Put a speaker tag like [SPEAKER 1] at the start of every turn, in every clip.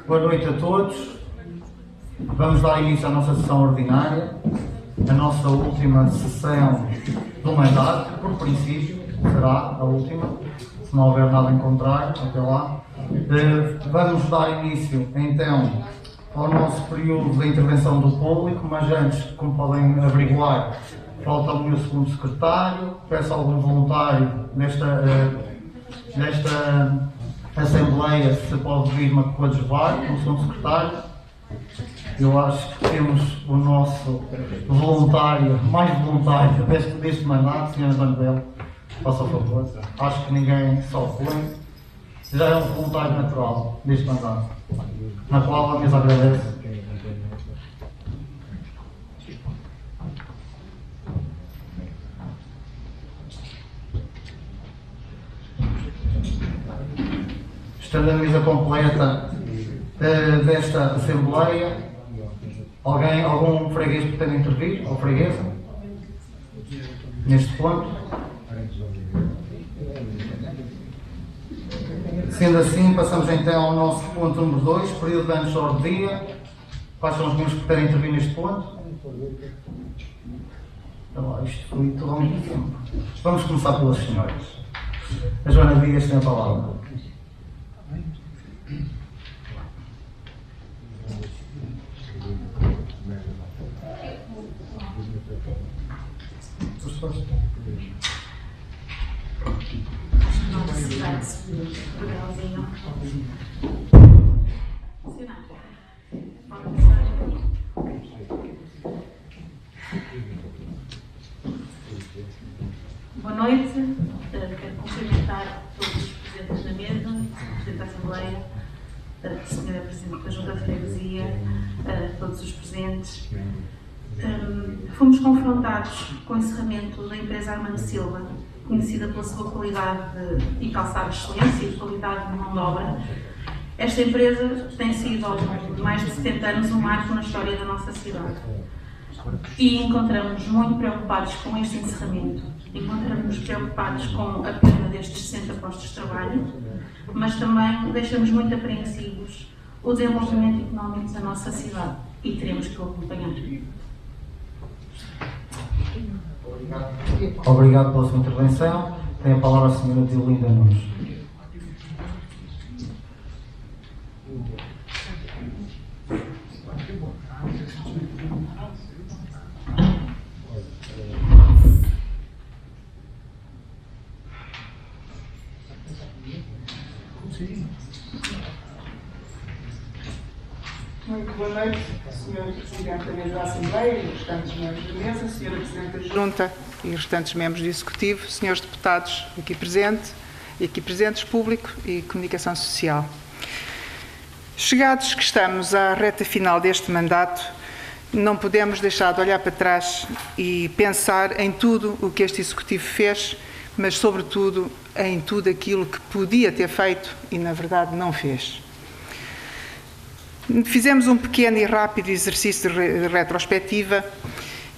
[SPEAKER 1] Boa noite a todos. Vamos dar início à nossa sessão ordinária, a nossa última sessão do mandato, que por princípio será a última, se não houver nada em contrário, até lá. Vamos dar início então ao nosso período de intervenção do público, mas antes, como podem averiguar, falta-me o segundo secretário. Peço a algum voluntário nesta Assembleia se pode vir-me a coadjuvar como segundo secretário. Eu acho que temos o nosso voluntário, mais voluntário deste mandato, Sr. António Belo. Faça o favor. Acho que ninguém se opõe. Já é um voluntário natural deste mandato, na qual a mesa agradece. Estando a mesa completa desta Assembleia, algum freguês pretende intervir, ou freguesa, neste ponto? Sendo assim, passamos então ao nosso ponto número 2, período de anos de ordem do dia. Quais são os membros que pretendem intervir neste ponto? Então, isto foi tudo ao mesmo tempo. Vamos começar pelas senhoras. A Joana Dias tem a palavra.
[SPEAKER 2] Boa noite, quero cumprimentar todos os presentes na mesa, Presidente da Assembleia, Senhora Presidente da Junta de Freguesia, todos os presentes. Fomos confrontados com o encerramento da empresa Armando Silva, conhecida pela sua qualidade e calçar de excelência e qualidade de mão de obra. Esta empresa tem sido, ao longo de mais de 70 anos, um marco na história da nossa cidade. E encontramos-nos muito preocupados com este encerramento. Encontramos-nos preocupados com a perda destes 60 postos de trabalho, mas também deixamos muito apreensivos o desenvolvimento económico da nossa cidade e teremos que o acompanhar.
[SPEAKER 1] Obrigado pela sua intervenção. Tem a palavra a Sra. Diolinda Nunes.
[SPEAKER 3] Muito boa noite, Sr. Presidente da Mesa da Assembleia e restantes membros da Mesa, Sra. Presidente da Junta e restantes membros do Executivo, Srs. Deputados aqui presentes, público e comunicação social. Chegados que estamos à reta final deste mandato, não podemos deixar de olhar para trás e pensar em tudo o que este Executivo fez, mas sobretudo em tudo aquilo que podia ter feito e na verdade não fez. Fizemos um pequeno e rápido exercício de retrospectiva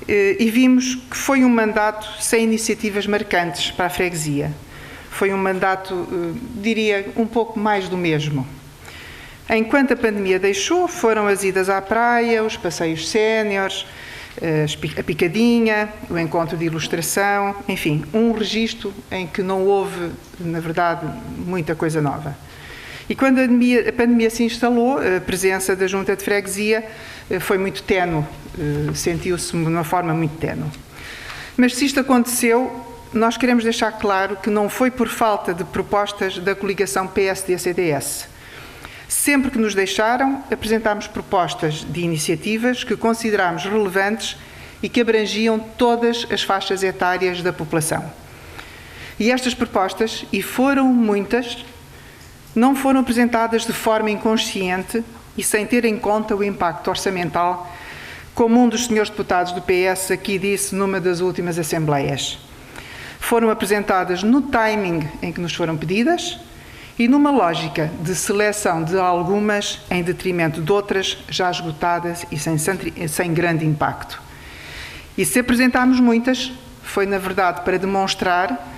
[SPEAKER 3] e vimos que foi um mandato sem iniciativas marcantes para a freguesia. Foi um mandato, diria, um pouco mais do mesmo. Enquanto a pandemia deixou, foram as idas à praia, os passeios séniores, a picadinha, o encontro de ilustração, enfim, um registro em que não houve, na verdade, muita coisa nova. E quando a pandemia se instalou, a presença da Junta de Freguesia foi muito ténue, sentiu-se de uma forma muito ténue. Mas se isto aconteceu, nós queremos deixar claro que não foi por falta de propostas da coligação PSD-CDS. Sempre que nos deixaram, apresentámos propostas de iniciativas que considerámos relevantes e que abrangiam todas as faixas etárias da população. E estas propostas, e foram muitas, não foram apresentadas de forma inconsciente e sem ter em conta o impacto orçamental, como um dos senhores deputados do PS aqui disse numa das últimas assembleias. Foram apresentadas no timing em que nos foram pedidas e numa lógica de seleção de algumas em detrimento de outras já esgotadas e sem grande impacto. E se apresentámos muitas, foi na verdade para demonstrar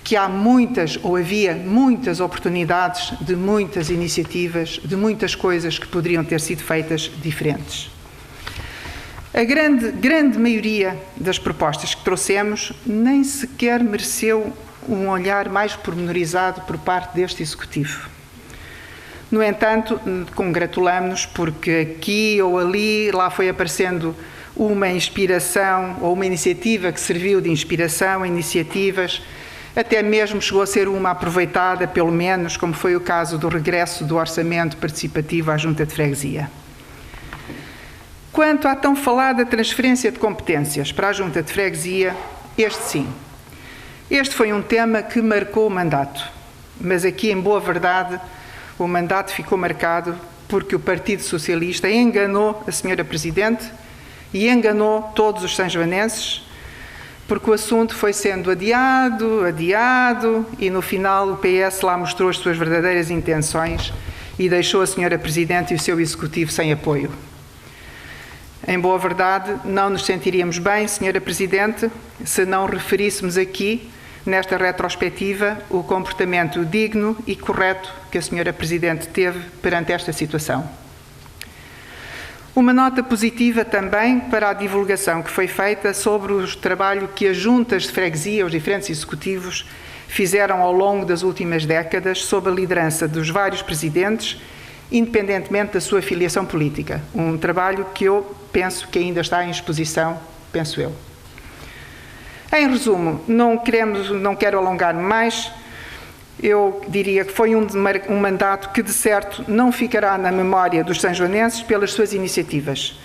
[SPEAKER 3] que há muitas, ou havia muitas oportunidades de muitas iniciativas, de muitas coisas que poderiam ter sido feitas diferentes. A grande maioria das propostas que trouxemos nem sequer mereceu um olhar mais pormenorizado por parte deste Executivo. No entanto, congratulamos-nos porque aqui ou ali, lá foi aparecendo uma inspiração ou uma iniciativa que serviu de inspiração, iniciativas, até mesmo chegou a ser uma aproveitada, pelo menos, como foi o caso do regresso do orçamento participativo à Junta de Freguesia. Quanto à tão falada transferência de competências para a Junta de Freguesia, este sim. Este foi um tema que marcou o mandato, mas aqui, em boa verdade, o mandato ficou marcado porque o Partido Socialista enganou a Sra. Presidente e enganou todos os sanjoanenses, porque o assunto foi sendo adiado e no final o PS lá mostrou as suas verdadeiras intenções e deixou a Sra. Presidente e o seu Executivo sem apoio. Em boa verdade, não nos sentiríamos bem, Sra. Presidente, se não referíssemos aqui, nesta retrospectiva, o comportamento digno e correto que a Sra. Presidente teve perante esta situação. Uma nota positiva também para a divulgação que foi feita sobre o trabalho que as juntas de freguesia, os diferentes executivos, fizeram ao longo das últimas décadas sob a liderança dos vários presidentes, independentemente da sua filiação política. Um trabalho que eu penso que ainda está em exposição, penso eu. Em resumo, não quero alongar mais, eu diria que foi um mandato que, de certo, não ficará na memória dos sanjoanenses pelas suas iniciativas,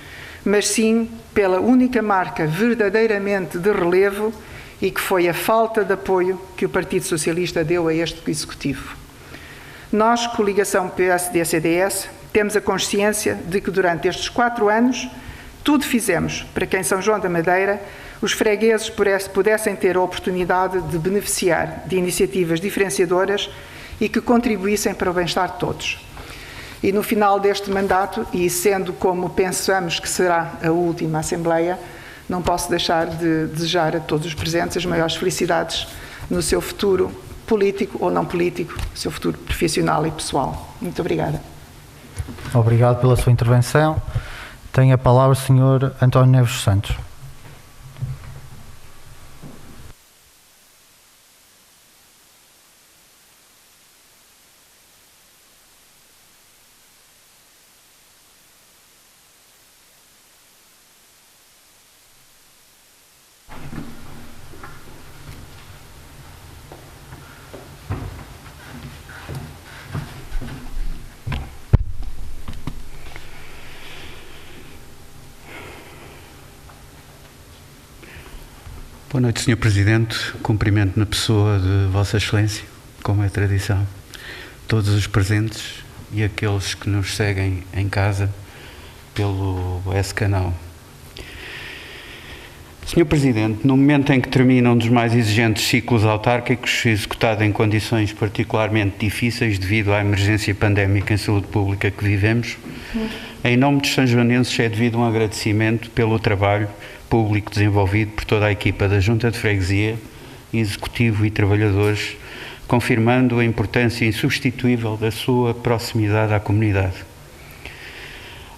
[SPEAKER 3] mas sim pela única marca verdadeiramente de relevo e que foi a falta de apoio que o Partido Socialista deu a este Executivo. Nós, coligação PSD-CDS, temos a consciência de que durante estes 4 anos tudo fizemos para que em São João da Madeira os fregueses pudessem ter a oportunidade de beneficiar de iniciativas diferenciadoras e que contribuíssem para o bem-estar de todos. E no final deste mandato, e sendo como pensamos que será a última Assembleia, não posso deixar de desejar a todos os presentes as maiores felicidades no seu futuro político ou não político, no seu futuro profissional e pessoal. Muito obrigada.
[SPEAKER 4] Obrigado pela sua intervenção. Tem a palavra o Sr. António Neves Santos.
[SPEAKER 5] Boa noite, Sr. Presidente. Cumprimento na pessoa de Vossa Excelência, como é tradição, todos os presentes e aqueles que nos seguem em casa pelo S-Canal. Sr. Presidente, no momento em que termina um dos mais exigentes ciclos autárquicos, executado em condições particularmente difíceis devido à emergência pandémica em saúde pública que vivemos, em nome dos sanjoanenses é devido um agradecimento pelo trabalho público desenvolvido por toda a equipa da Junta de Freguesia, Executivo e trabalhadores, confirmando a importância insubstituível da sua proximidade à comunidade.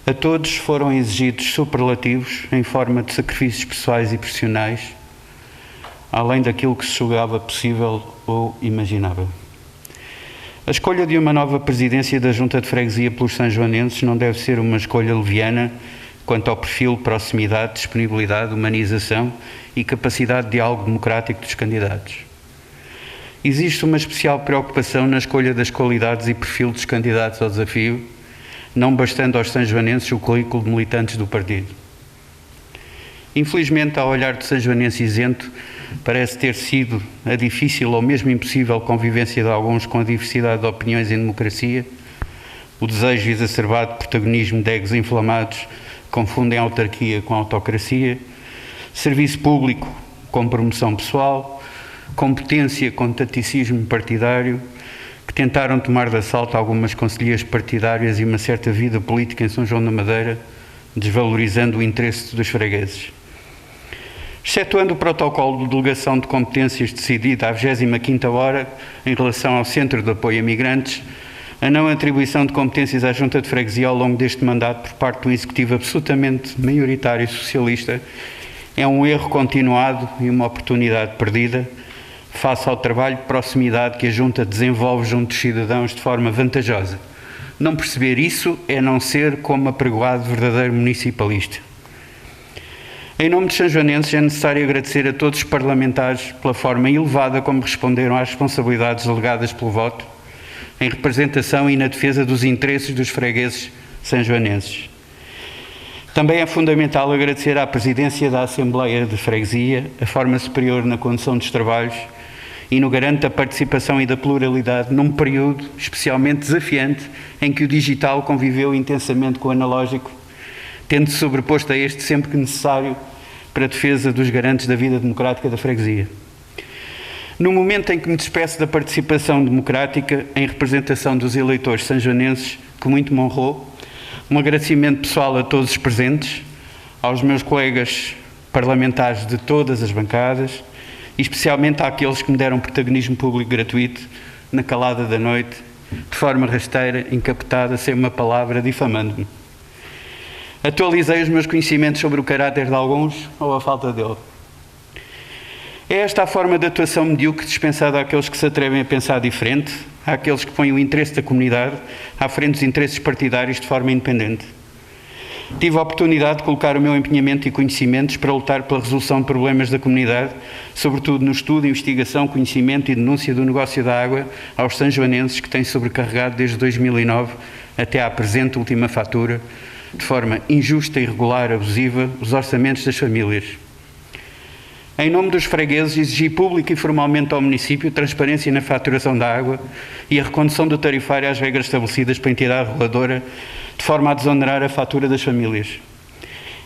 [SPEAKER 5] A todos foram exigidos superlativos em forma de sacrifícios pessoais e profissionais, além daquilo que se julgava possível ou imaginável. A escolha de uma nova presidência da Junta de Freguesia pelos sanjoanenses não deve ser uma escolha leviana quanto ao perfil, proximidade, disponibilidade, humanização e capacidade de diálogo democrático dos candidatos. Existe uma especial preocupação na escolha das qualidades e perfil dos candidatos ao desafio, não bastando aos sanjoanenses o currículo de militantes do partido. Infelizmente, ao olhar do sanjoanense isento, parece ter sido a difícil ou mesmo impossível convivência de alguns com a diversidade de opiniões em democracia, o desejo exacerbado de protagonismo de egos inflamados confundem autarquia com autocracia, serviço público com promoção pessoal, competência com taticismo partidário, que tentaram tomar de assalto algumas conselheiras partidárias e uma certa vida política em São João da Madeira, desvalorizando o interesse dos fregueses. Excetuando o protocolo de delegação de competências decidido à 25ª hora em relação ao Centro de Apoio a Migrantes, a não atribuição de competências à Junta de Freguesia ao longo deste mandato por parte de um executivo absolutamente maioritário e socialista é um erro continuado e uma oportunidade perdida face ao trabalho de proximidade que a Junta desenvolve junto dos cidadãos de forma vantajosa. Não perceber isso é não ser como apregoado verdadeiro municipalista. Em nome dos sanjoanenses é necessário agradecer a todos os parlamentares pela forma elevada como responderam às responsabilidades delegadas pelo voto, em representação e na defesa dos interesses dos fregueses sanjoanenses. Também é fundamental agradecer à Presidência da Assembleia de Freguesia a forma superior na condução dos trabalhos e no garante da participação e da pluralidade num período especialmente desafiante em que o digital conviveu intensamente com o analógico, tendo-se sobreposto a este sempre que necessário para a defesa dos garantes da vida democrática da freguesia. No momento em que me despeço da participação democrática em representação dos eleitores sanjoanenses, que muito me honrou, um agradecimento pessoal a todos os presentes, aos meus colegas parlamentares de todas as bancadas, e especialmente àqueles que me deram protagonismo público gratuito na calada da noite, de forma rasteira, encapetada, sem uma palavra, difamando-me. Atualizei os meus conhecimentos sobre o caráter de alguns ou a falta dele. É esta a forma de atuação medíocre dispensada àqueles que se atrevem a pensar diferente, àqueles que põem o interesse da comunidade à frente dos interesses partidários de forma independente. Tive a oportunidade de colocar o meu empenhamento e conhecimentos para lutar pela resolução de problemas da comunidade, sobretudo no estudo, investigação, conhecimento e denúncia do negócio da água aos sanjoanenses que têm sobrecarregado desde 2009 até à presente última fatura, de forma injusta, irregular, abusiva, os orçamentos das famílias. Em nome dos fregueses, exigi público e formalmente ao município transparência na faturação da água e a recondução do tarifário às regras estabelecidas pela entidade reguladora, de forma a desonerar a fatura das famílias.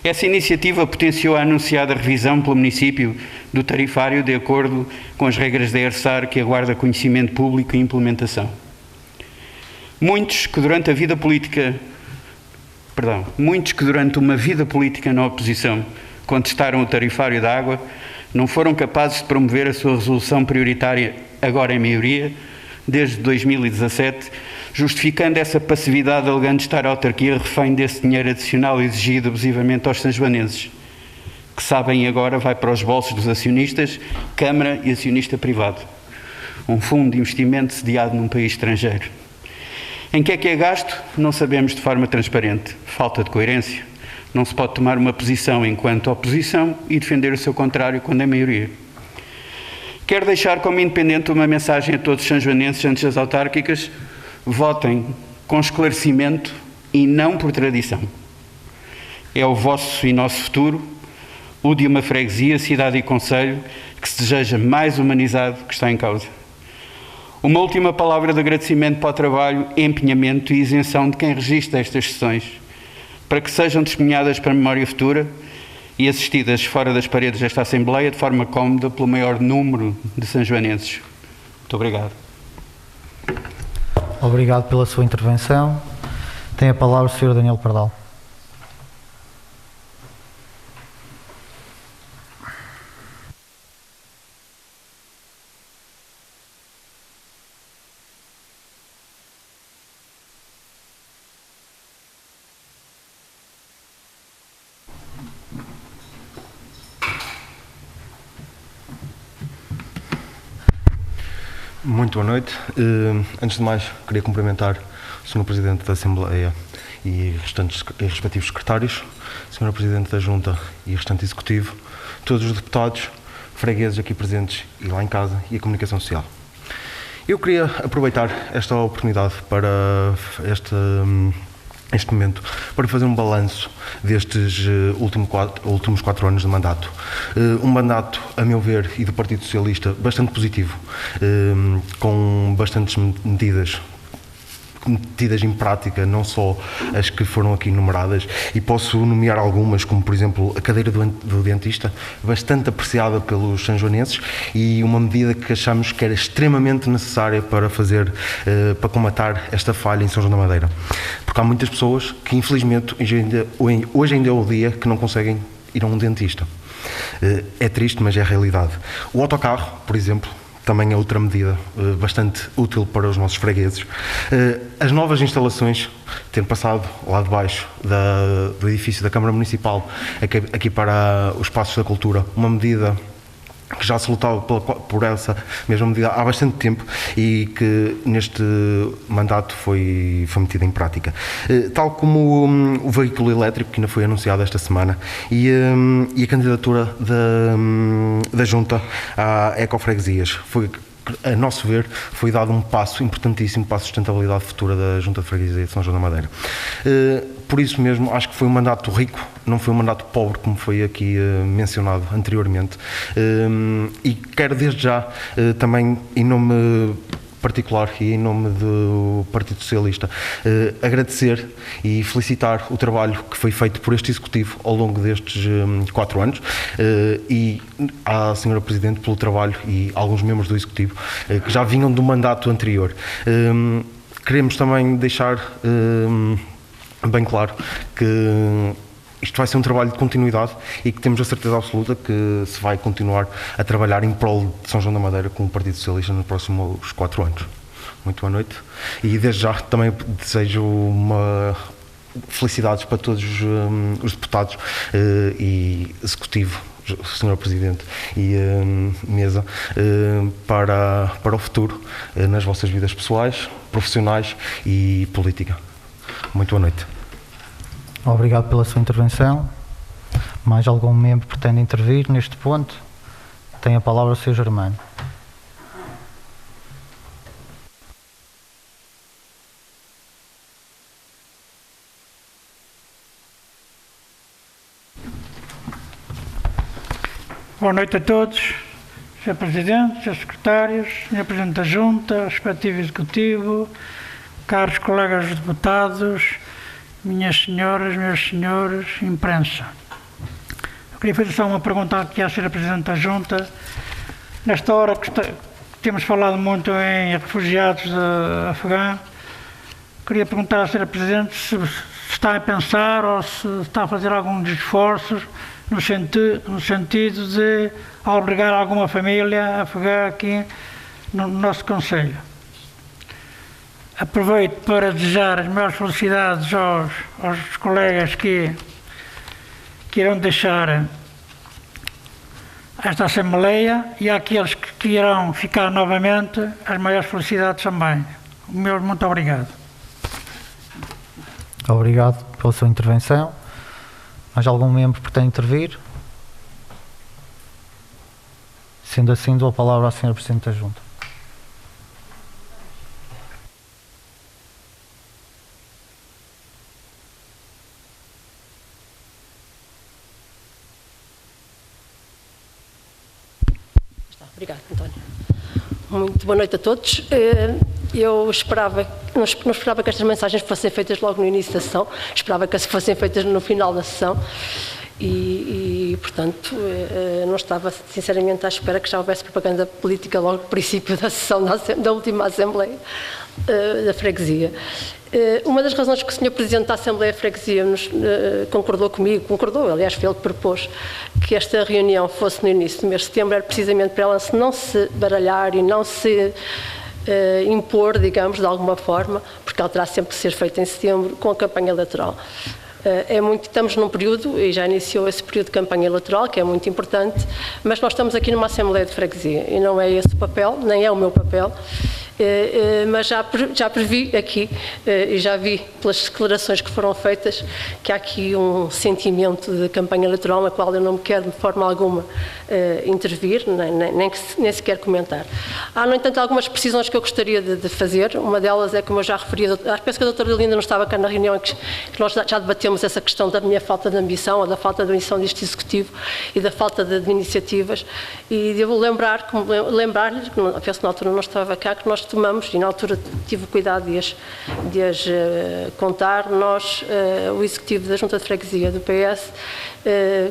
[SPEAKER 5] Essa iniciativa potenciou a anunciada revisão pelo município do tarifário de acordo com as regras da ERSAR, que aguarda conhecimento público e implementação. Muitos que durante uma vida política na oposição contestaram o tarifário da água, não foram capazes de promover a sua resolução prioritária, agora em maioria, desde 2017, justificando essa passividade alegando estar a autarquia refém desse dinheiro adicional exigido abusivamente aos sanjoanenses, que sabem agora vai para os bolsos dos acionistas, Câmara e acionista privado. Um fundo de investimento sediado num país estrangeiro. Em que é gasto? Não sabemos de forma transparente. Falta de coerência. Não se pode tomar uma posição enquanto oposição e defender o seu contrário quando é maioria. Quero deixar como independente uma mensagem a todos os sanjoanenses antes das autárquicas: votem com esclarecimento e não por tradição. É o vosso e nosso futuro, o de uma freguesia, cidade e concelho que se deseja mais humanizado que está em causa. Uma última palavra de agradecimento para o trabalho, empenhamento e isenção de quem registra estas sessões, para que sejam testemunhadas para a memória futura e assistidas fora das paredes desta Assembleia de forma cómoda pelo maior número de sanjoanenses. Muito obrigado.
[SPEAKER 4] Obrigado pela sua intervenção. Tem a palavra o Sr. Daniel Pardal.
[SPEAKER 6] Muito boa noite. Antes de mais, queria cumprimentar o Sr. Presidente da Assembleia e respectivos secretários, Sr. Presidente da Junta e restante Executivo, todos os deputados, fregueses aqui presentes e lá em casa e a comunicação social. Eu queria aproveitar esta oportunidade para este momento para fazer um balanço destes últimos 4 anos de mandato. Um mandato, a meu ver, e do Partido Socialista, bastante positivo, com bastantes medidas em prática, não só as que foram aqui enumeradas, e posso nomear algumas, como por exemplo a cadeira do dentista, bastante apreciada pelos sanjoanenses e uma medida que achamos que era extremamente necessária para comatar esta falha em São João da Madeira, porque há muitas pessoas que infelizmente hoje ainda é o dia que não conseguem ir a um dentista. É triste, mas é a realidade. O autocarro, por exemplo, também é outra medida bastante útil para os nossos fregueses. As novas instalações, tendo passado lá de baixo do edifício da Câmara Municipal aqui para os Passos da Cultura, uma medida que já se lutava por essa mesma medida há bastante tempo e que neste mandato foi metida em prática. Tal como o veículo elétrico, que ainda foi anunciado esta semana, e a candidatura da Junta à Ecofreguesias. A nosso ver, foi dado um passo importantíssimo para a sustentabilidade futura da Junta de Freguesia de São João da Madeira. Por isso mesmo, acho que foi um mandato rico, não foi um mandato pobre, como foi aqui mencionado anteriormente. E quero desde já, também em nome particular e em nome do Partido Socialista, agradecer e felicitar o trabalho que foi feito por este Executivo ao longo destes 4 anos e à Sra. Presidente pelo trabalho e alguns membros do Executivo que já vinham do mandato anterior. Queremos também deixar bem claro que isto vai ser um trabalho de continuidade e que temos a certeza absoluta que se vai continuar a trabalhar em prol de São João da Madeira com o Partido Socialista nos próximos 4 anos. Muito boa noite. E desde já também desejo felicidades para todos os deputados e Executivo, Sr. Presidente e Mesa, para o futuro, nas vossas vidas pessoais, profissionais e política. Muito boa noite.
[SPEAKER 4] Obrigado pela sua intervenção. Mais algum membro pretende intervir neste ponto? Tem a palavra o Sr. Germano.
[SPEAKER 7] Boa noite a todos, Sr. Presidente, Sr. Secretários, Sr. Presidente da Junta, respectivo Executivo, caros colegas deputados, minhas senhoras, meus senhores, imprensa. Eu queria fazer só uma pergunta aqui à Sra. Presidente da Junta. Nesta hora que temos falado muito em refugiados afegãos, queria perguntar à Sra. Presidente se está a pensar ou se está a fazer alguns esforços no sentido de albergar alguma família afegã aqui no nosso concelho. Aproveito para desejar as maiores felicidades aos colegas que irão deixar esta Assembleia e àqueles que irão ficar novamente, as maiores felicidades também. Muito obrigado.
[SPEAKER 4] Obrigado pela sua intervenção. Mais algum membro pretende intervir? Sendo assim, dou a palavra à Sra. Presidente da Junta.
[SPEAKER 8] Obrigada, António. Muito boa noite a todos. Eu não esperava que estas mensagens fossem feitas logo no início da sessão, esperava que fossem feitas no final da sessão e portanto, não estava sinceramente à espera que já houvesse propaganda política logo no princípio da sessão da última Assembleia da Freguesia. Uma das razões que o Sr. Presidente da Assembleia da Freguesia concordou, aliás, foi ele que propôs que esta reunião fosse no início do mês de setembro, era precisamente para ela não se baralhar e não se impor, digamos, de alguma forma, porque ela terá sempre que ser feita em setembro com a campanha eleitoral. Estamos num período, e já iniciou esse período de campanha eleitoral, que é muito importante, mas nós estamos aqui numa Assembleia de Freguesia e não é esse o papel, nem é o meu papel, mas já previ aqui e já vi pelas declarações que foram feitas que há aqui um sentimento de campanha eleitoral na qual eu não me quero de forma alguma intervir, nem sequer comentar. Há, no entanto, algumas precisões que eu gostaria de fazer. Uma delas é, como eu já referi, penso que a doutora Linda não estava cá na reunião em que nós já debatemos essa questão da minha falta de ambição ou da falta de ambição deste Executivo e da falta de iniciativas, e devo lembrar-lhes, penso que na altura não estava cá, que nós tomamos, e na altura tive o cuidado de as contar, o Executivo da Junta de Freguesia do PS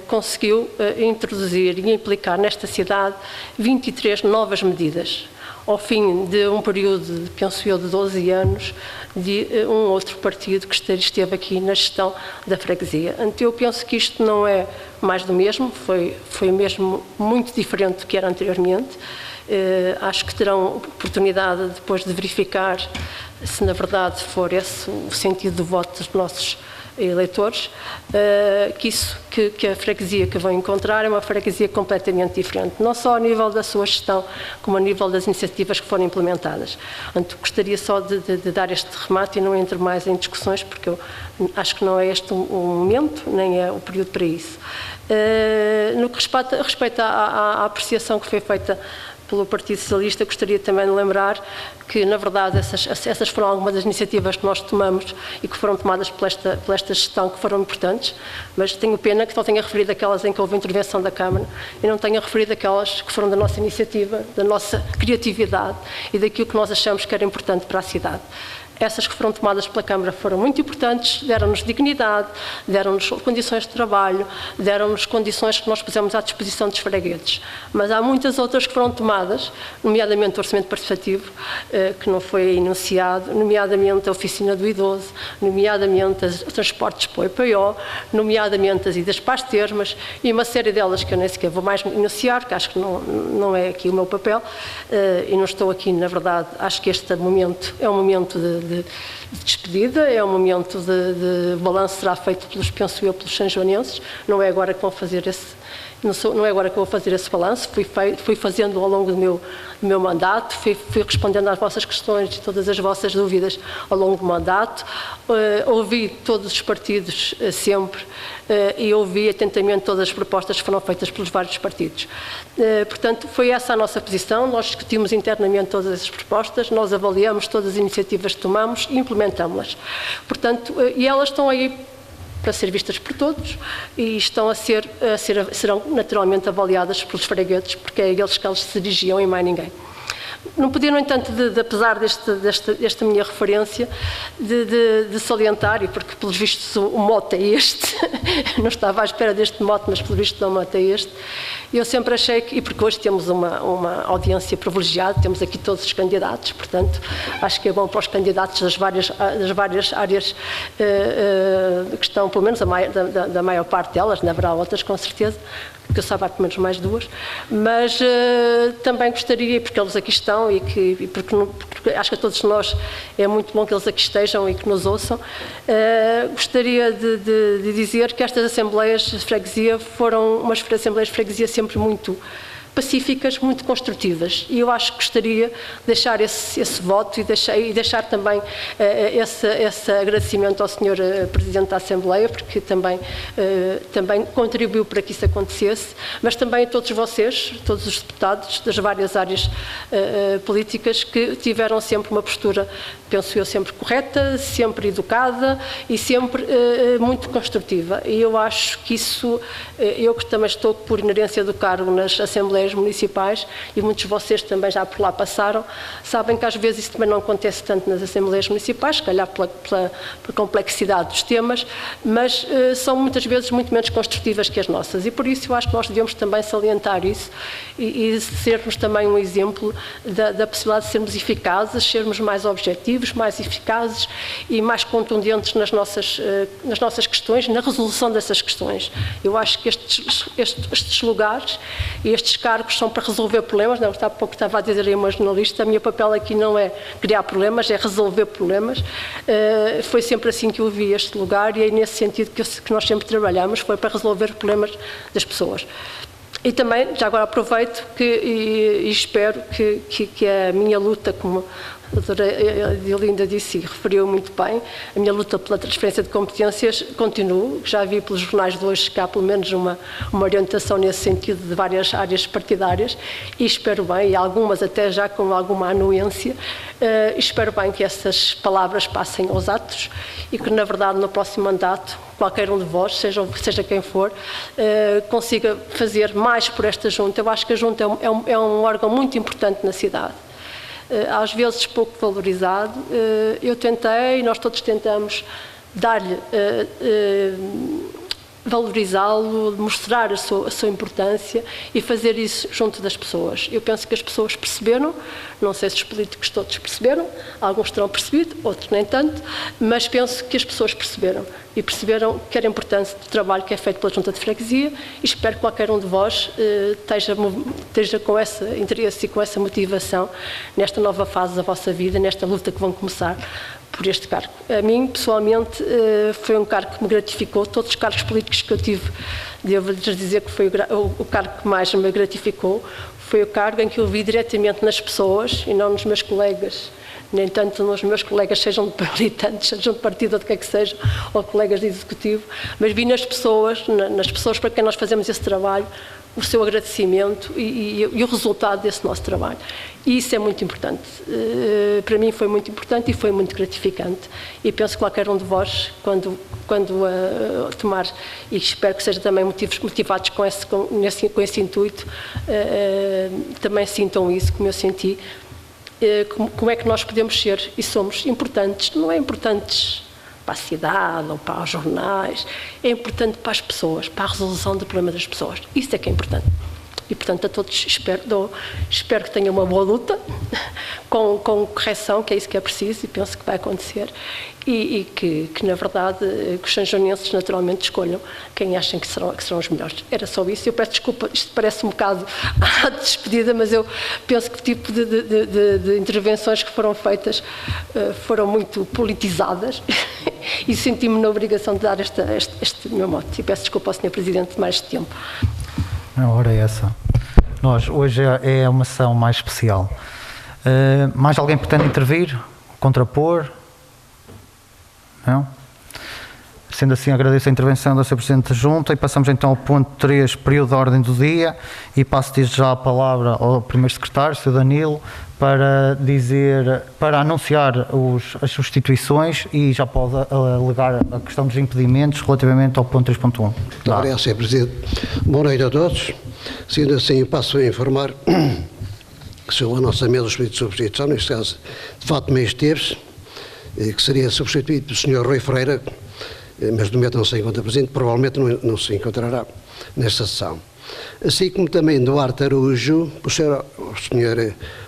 [SPEAKER 8] conseguiu introduzir e implicar nesta cidade 23 novas medidas. ao fim de um período, penso eu, de 12 anos, de um outro partido que esteve aqui na gestão da freguesia. Então, eu penso que isto não é mais do mesmo, foi mesmo muito diferente do que era anteriormente. Acho que terão oportunidade depois de verificar se na verdade for esse o sentido do voto dos nossos eleitores, que a freguesia que vão encontrar é uma freguesia completamente diferente, não só a nível da sua gestão, como a nível das iniciativas que foram implementadas. Portanto, gostaria só de dar este remate e não entro mais em discussões, porque eu acho que não é este o momento, nem é o período para isso. No que respeita à apreciação que foi feita pelo Partido Socialista, gostaria também de lembrar que, na verdade, essas foram algumas das iniciativas que nós tomamos e que foram tomadas por esta gestão, que foram importantes, mas tenho pena que só tenha referido aquelas em que houve intervenção da Câmara e não tenha referido aquelas que foram da nossa iniciativa, da nossa criatividade e daquilo que nós achamos que era importante para a cidade. Essas que foram tomadas pela Câmara foram muito importantes, deram-nos dignidade, deram-nos condições de trabalho, deram-nos condições que nós pusemos à disposição dos fregueses. Mas há muitas outras que foram tomadas, nomeadamente o orçamento participativo, que não foi enunciado, nomeadamente a oficina do idoso, nomeadamente os transportes para o IPO, nomeadamente as idas para as termas e uma série delas que eu nem sequer vou mais enunciar, que acho que não é aqui o meu papel, e não estou aqui, na verdade, acho que este momento é um momento de despedida, é um momento de balanço, será feito penso eu, pelos sanjoanenses, não é agora que vão fazer não é agora que eu vou fazer esse balanço, fui fazendo ao longo do meu mandato, fui respondendo às vossas questões e todas as vossas dúvidas ao longo do mandato, ouvi todos os partidos sempre e ouvi atentamente todas as propostas que foram feitas pelos vários partidos. Portanto, foi essa a nossa posição, nós discutimos internamente todas essas propostas, nós avaliamos todas as iniciativas que tomamos e implementamos-las. Portanto, e elas estão aí para ser vistas por todos e serão naturalmente avaliadas pelos fregueses, porque é a eles que eles se dirigiam e mais ninguém. Não podia, no entanto, apesar desta minha referência, de salientar, e porque, pelos vistos, o mote é este, não estava à espera deste mote, mas, pelos vistos, o mote é este, eu sempre achei que, e porque hoje temos uma audiência privilegiada, temos aqui todos os candidatos, portanto, acho que é bom para os candidatos das várias áreas que estão, pelo menos da maior parte delas, não haverá outras, com certeza, que eu saiba há pelo menos mais duas, mas também gostaria, porque eles aqui estão e porque acho que a todos nós é muito bom que eles aqui estejam e que nos ouçam, gostaria de dizer que estas assembleias de freguesia foram umas assembleias de freguesia sempre muito pacíficas, muito construtivas, e eu acho que gostaria de deixar esse voto e deixar também esse agradecimento ao Sr. Presidente da Assembleia, porque também contribuiu para que isso acontecesse, mas também a todos vocês, todos os deputados das várias áreas políticas que tiveram sempre uma postura, penso eu, sempre correta, sempre educada e sempre muito construtiva, e eu acho que isso, eu que também estou por inerência do cargo nas Assembleias Municipais, e muitos de vocês também já por lá passaram, sabem que às vezes isso também não acontece tanto nas Assembleias Municipais, se calhar pela complexidade dos temas, mas são muitas vezes muito menos construtivas que as nossas, e por isso eu acho que nós devemos também salientar isso e sermos também um exemplo da possibilidade de sermos eficazes, sermos mais objetivos, mais eficazes e mais contundentes nas nossas questões, na resolução dessas questões. Eu acho que estes lugares e estes cargos são para resolver problemas, não, há pouco estava a dizer aí uma jornalista, o meu papel aqui não é criar problemas, é resolver problemas. Foi sempre assim que eu vi este lugar e é nesse sentido que nós sempre trabalhamos, foi para resolver problemas das pessoas. E também, já agora aproveito e espero que a minha luta, como a doutora Diolinda disse e referiu muito bem, a minha luta pela transferência de competências continua. Já vi pelos jornais de hoje que há pelo menos uma orientação nesse sentido de várias áreas partidárias e espero bem, e algumas até já com alguma anuência, espero bem que essas palavras passem aos atos e que, na verdade, no próximo mandato, qualquer um de vós, seja quem for, consiga fazer mais por esta junta. Eu acho que a junta é um órgão muito importante na cidade. Às vezes pouco valorizado. Eu tentei, nós todos tentamos dar-lhe valorizá-lo, mostrar a sua importância e fazer isso junto das pessoas. Eu penso que as pessoas perceberam, não sei se os políticos todos perceberam, alguns terão percebido, outros nem tanto, mas penso que as pessoas perceberam e perceberam que era importante o trabalho que é feito pela Junta de Freguesia e espero que qualquer um de vós esteja com esse interesse e com essa motivação nesta nova fase da vossa vida, nesta luta que vão começar por este cargo. A mim, pessoalmente, foi um cargo que me gratificou. Todos os cargos políticos que eu tive, devo-lhes dizer que foi o cargo que mais me gratificou. Foi o cargo em que eu vi diretamente nas pessoas e não nos meus colegas, nem tanto nos meus colegas, sejam de militantes, sejam de partido ou de que seja, ou colegas de executivo, mas vi nas pessoas para quem nós fazemos esse trabalho, o seu agradecimento e o resultado desse nosso trabalho. E isso é muito importante. Para mim foi muito importante e foi muito gratificante. E penso que qualquer um de vós, quando tomar, e espero que seja também motivados com esse intuito, também sintam isso, como eu senti, como é que nós podemos ser e somos importantes. Não é importantes para a cidade ou para os jornais, é importante para as pessoas, para a resolução do problema das pessoas. Isso é que é importante. E, portanto, a todos espero que tenham uma boa luta, com correção, que é isso que é preciso e penso que vai acontecer, e que na verdade, que os sanjonenses naturalmente escolham quem acham que serão os melhores. Era só isso. Eu peço desculpa, isto parece um bocado a despedida, mas eu penso que o tipo de intervenções que foram feitas foram muito politizadas e senti-me na obrigação de dar este meu mote. E peço desculpa ao Sr. Presidente de mais de tempo.
[SPEAKER 4] Ora, essa. Hoje é uma sessão mais especial. Mais alguém pretende intervir? Contrapor? Não? Sendo assim, agradeço a intervenção da Sra. Presidente da Junta e passamos então ao ponto 3, período da ordem do dia, e passo desde já a palavra ao Primeiro Secretário, Sr. Danilo, para anunciar as substituições e já pode alegar a questão dos impedimentos relativamente ao ponto 3.1.
[SPEAKER 9] Muito obrigado, Sr. Presidente. Boa noite a todos. Sendo assim, passo a informar que sobre a nossa mesa de substituição, neste caso de Fátima Esteves, que seria substituído pelo Sr. Rui Ferreira, mas no momento não se encontra presente, provavelmente não se encontrará nesta sessão. Assim como também Duarte Araújo, o Sr.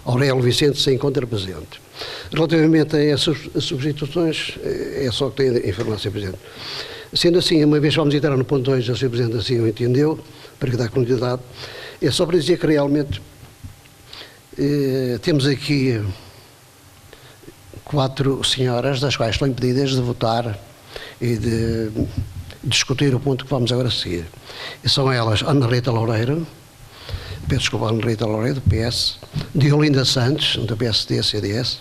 [SPEAKER 9] Aurélio Vicente se encontra presente. Relativamente a essas substituições, é só que tenho a informar, Sr. Presidente. Sendo assim, uma vez vamos entrar no ponto 2, a Sr. Presidente assim o entendeu, para que dá continuidade, é só para dizer que realmente temos aqui 4 senhoras, das quais estão impedidas de votar e de discutir o ponto que vamos agora seguir. E são elas Ana Rita Loureiro, peço desculpa, Ana Rita Loureiro, do PS, Diolinda Santos, do PSD, CDS,